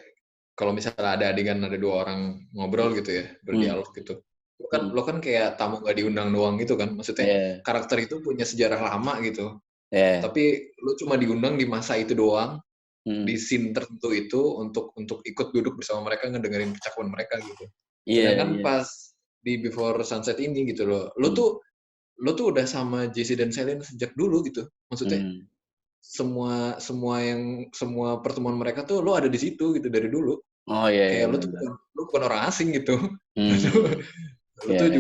kalau misalnya ada adegan ada dua orang ngobrol gitu ya, berdialog gitu, lo kan kayak tamu gak diundang doang gitu kan, maksudnya karakter itu punya sejarah lama gitu, tapi lo cuma diundang di masa itu doang, di scene tertentu itu untuk ikut duduk bersama mereka ngedengerin percakapan mereka gitu. Sedangkan pas di Before Sunset ini gitu lo tuh lo tuh udah sama Jesse dan Celine sejak dulu gitu. Maksudnya semua pertemuan mereka tuh lo ada di situ gitu dari dulu. Oh iya, iya Kayak benar. lo bukan orang asing gitu. Lo Iya, tuh iya.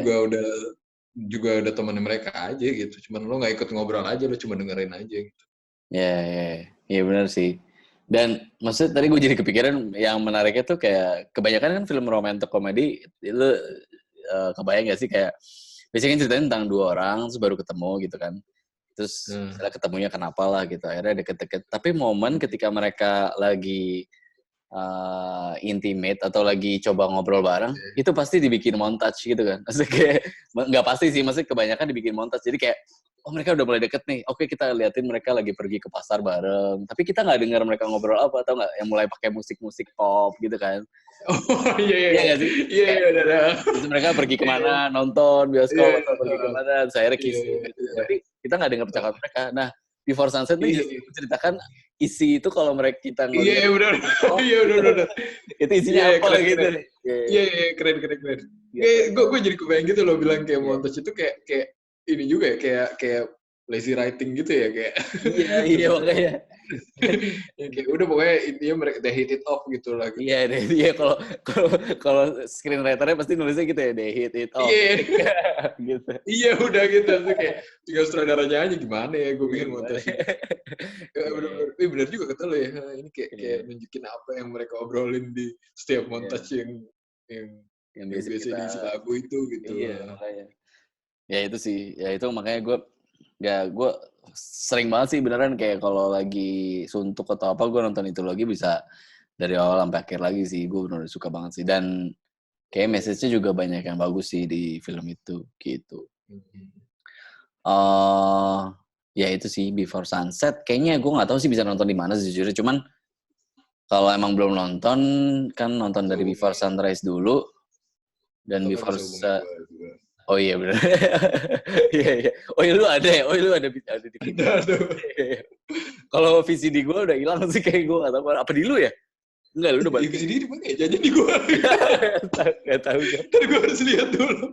juga udah teman mereka aja gitu. Cuman lo nggak ikut ngobrol aja, lo cuma dengerin aja gitu. Iya, iya. Iya benar sih. Dan maksudnya tadi gue jadi kepikiran yang menariknya tuh kayak kebanyakan kan film romantic komedi itu kebayang gak sih kayak biasanya kan ceritanya tentang dua orang terus baru ketemu gitu kan. Terus misalnya ketemunya kenapa lah gitu akhirnya deket-deket. Tapi momen ketika mereka lagi intimate atau lagi coba ngobrol bareng itu pasti dibikin montage gitu kan. Maksudnya kayak nggak pasti sih, maksudnya kebanyakan dibikin montage. Jadi kayak oh mereka udah mulai deket nih, oke kita liatin mereka lagi pergi ke pasar bareng. Tapi kita nggak dengar mereka ngobrol apa atau nggak yang mulai pakai musik-musik pop gitu kan. Oh iya Iya nggak sih? iya Kayak, udah. terus mereka pergi kemana, nonton bioskop atau pergi kemana, terus akhirnya Iya, kissing gitu. Tapi kita nggak dengar percakapan mereka. Nah, Before Sunset tuh justru menceritakan isi itu kalau mereka kita ngelihat benar. oh, Iya benar. itu isinya apa gitu. Iya keren. Gue jadi kebayang gitu loh bilang kayak montage itu kayak ini juga ya kayak lazy writing gitu ya kayak. Iya makanya. Ya, kayak udah pokoknya intinya mereka they hit it off gitu lah. Gitu. Iya deh, iya kalau screenwriter-nya pasti nulisnya gitu ya, they hit it off. Iya. Gitu. Iya udah gitu tuh kayak tinggal sutradaranya aja gimana ya gue bikin montage. Bener juga kata lo ya. Ini kayak nunjukin apa yang mereka obrolin di setiap montage yang biasa diisi lagu itu gitu. Iya makanya. Ya itu sih, ya itu makanya gue sering banget sih beneran kayak kalau lagi suntuk atau apa gue nonton itu lagi bisa dari awal sampai akhir lagi sih. Gue bener suka banget sih dan kayak message-nya juga banyak yang bagus sih di film itu gitu. Ya itu sih Before Sunset. Kayaknya gue nggak tahu sih bisa nonton di mana sejujurnya. Cuman kalau emang belum nonton kan nonton dari Before Sunrise dulu dan Before Oh iya benar. Iya. Oh iya lu ada ya? Oh iya lu ada di video. Kalau VCD gue udah hilang sih kayak gue nggak tahu apa di lu ya? Enggak, lu udah balik. VCD di mana ya? Jajan di gue. Nggak tahu gue. Ntar gue harus lihat dulu.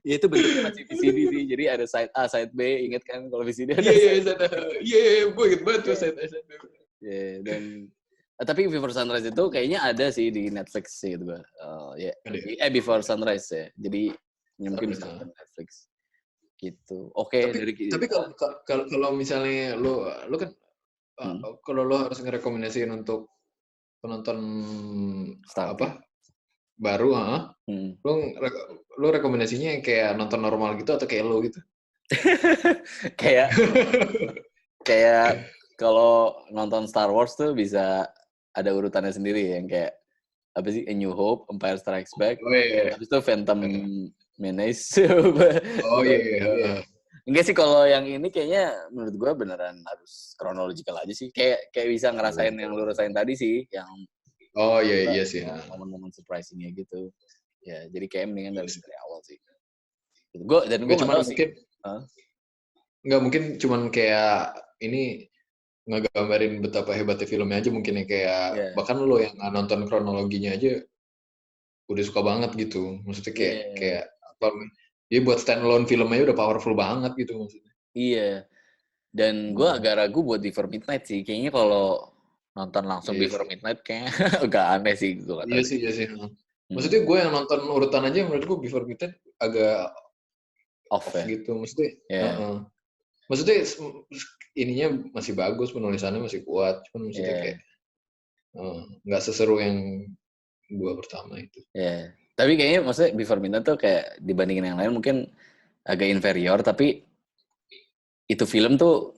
Iya itu bentuknya masih VCD sih. Jadi ada side A, side B. Ingat kan kalau VCD ada Iya, gue inget banget tuh side A, side B. Iya, dan tapi Before Sunrise itu kayaknya ada sih di Netflix sih gitu gue. Before Sunrise ya. Jadi mungkin bisa nonton Netflix gitu. Oke. Tapi kalau misalnya lo kan kalau lo harus ngerekomendasiin untuk penonton apa baru, lo rekomendasinya kayak nonton normal gitu atau kayak lo gitu? kayak kalau nonton Star Wars tuh bisa ada urutannya sendiri yang kayak apa sih A New Hope, Empire Strikes Back, habis itu Phantom Menace. Oh iya. Enggak sih kalau yang ini kayaknya menurut gue beneran harus chronological aja sih. Kayak bisa ngerasain yang lu rasain tadi sih, yang oh iya sih. Momen-momen surprising-nya gitu. Ya, jadi kayak mendingan dari awal sih. Gitu. Gue cuma mungkin nggak mungkin cuman kayak ini ngegambarin betapa hebatnya filmnya aja mungkin ya kayak bahkan lo yang nonton kronologinya aja udah suka banget gitu. Maksudnya kayak apa? Dia buat standalone film aja udah powerful banget gitu maksudnya. Iya. Dan gue agak ragu buat Before Midnight sih. Kayaknya kalau nonton langsung Before Midnight kayaknya agak aneh sih. Iya sih. Maksudnya gue yang nonton urutan aja menurut gue Before Midnight agak off gitu. Maksudnya maksudnya ininya masih bagus, penulisannya masih kuat. Cuman maksudnya kayak nggak seseru yang dua pertama itu. Tapi kayaknya maksudnya Before Midnight tuh kayak dibandingin yang lain mungkin agak inferior, tapi itu film tuh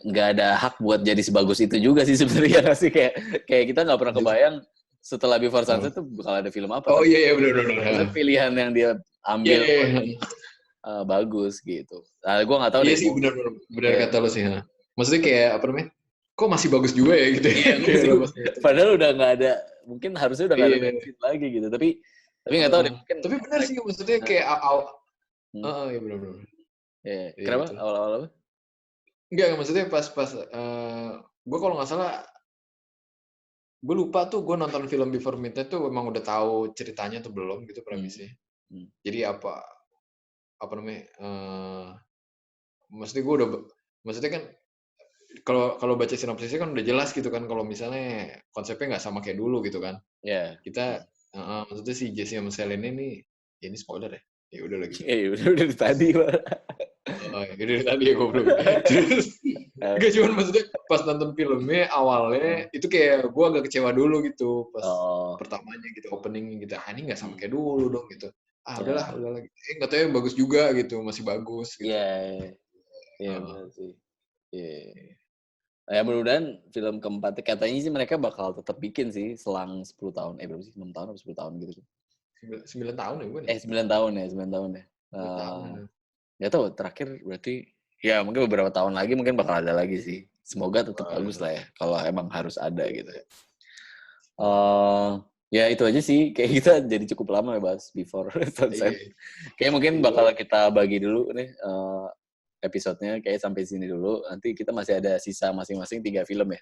nggak ada hak buat jadi sebagus itu juga sih sebenarnya sih kayak kita nggak pernah kebayang setelah Before Sunset tuh bakal ada film apa. Oh iya benar. Pilihan yang dia ambil bagus gitu. Nah, gue nggak tahu deh. Iya sih benar kata lo sih. Maksudnya kayak apa namanya? Kok masih bagus juga ya gitu ya? Padahal udah nggak ada, mungkin harusnya udah nggak ada benefit lagi gitu. Tapi nggak tahu deh mungkin. Tapi benar sih maksudnya kayak iya benar. Kenapa awal-awal apa? Enggak maksudnya pas gue kalau nggak salah gue lupa tuh gue nonton film Before Midnight tuh emang udah tahu ceritanya tuh belum gitu premisnya. Jadi apa apa namanya? Maksudnya kan kalau baca sinopsisnya kan udah jelas gitu kan kalau misalnya konsepnya nggak sama kayak dulu gitu kan. Ya. Kita maksudnya si Jesse sama Selene ini ya ini spoiler ya. Ya udah lah gitu. Udah tadi, Pak. Ya dari tadi ya goblok. Terus gak cuman maksudnya pas nonton filmnya awalnya itu kayak gue agak kecewa dulu gitu pas pertamanya gitu openingnya gitu. Ini nggak sama kayak dulu dong gitu. Udahlah lagi. Nggak tahu bagus juga gitu, masih bagus gitu. Iya benar sih. Iya. Ya mudah-mudahan film keempat katanya sih mereka bakal tetap bikin sih selang 10 tahun. Berapa sih? 6 tahun atau 10 tahun gitu. 9 tahun ya gue nih. 9 tahun ya. 9 tahun ya. Nggak tahu terakhir berarti ya mungkin beberapa tahun lagi mungkin bakal ada lagi sih. Semoga tetap bagus lah ya kalau emang harus ada gitu. Ya itu aja sih. Kayak kita jadi cukup lama ya bahas Before Sunset. Kayak mungkin bakal kita bagi dulu nih episodenya kayak sampai sini dulu. Nanti kita masih ada sisa masing-masing 3 film ya.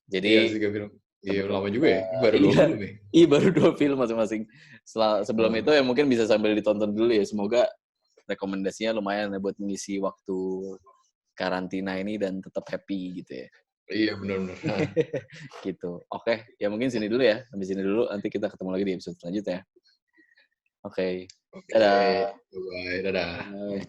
Jadi 3 film. Iya lama juga ya. Baru 2 film ya. Iya baru 2 film masing-masing. Sebelum itu ya mungkin bisa sambil ditonton dulu ya. Semoga rekomendasinya lumayan ya buat mengisi waktu karantina ini dan tetap happy gitu ya. Iya benar-benar. Gitu. Oke, ya mungkin sini dulu ya. Sampai sini dulu. Nanti kita ketemu lagi di episode selanjutnya. Oke. Dadah. Bye. Dadah. Bye.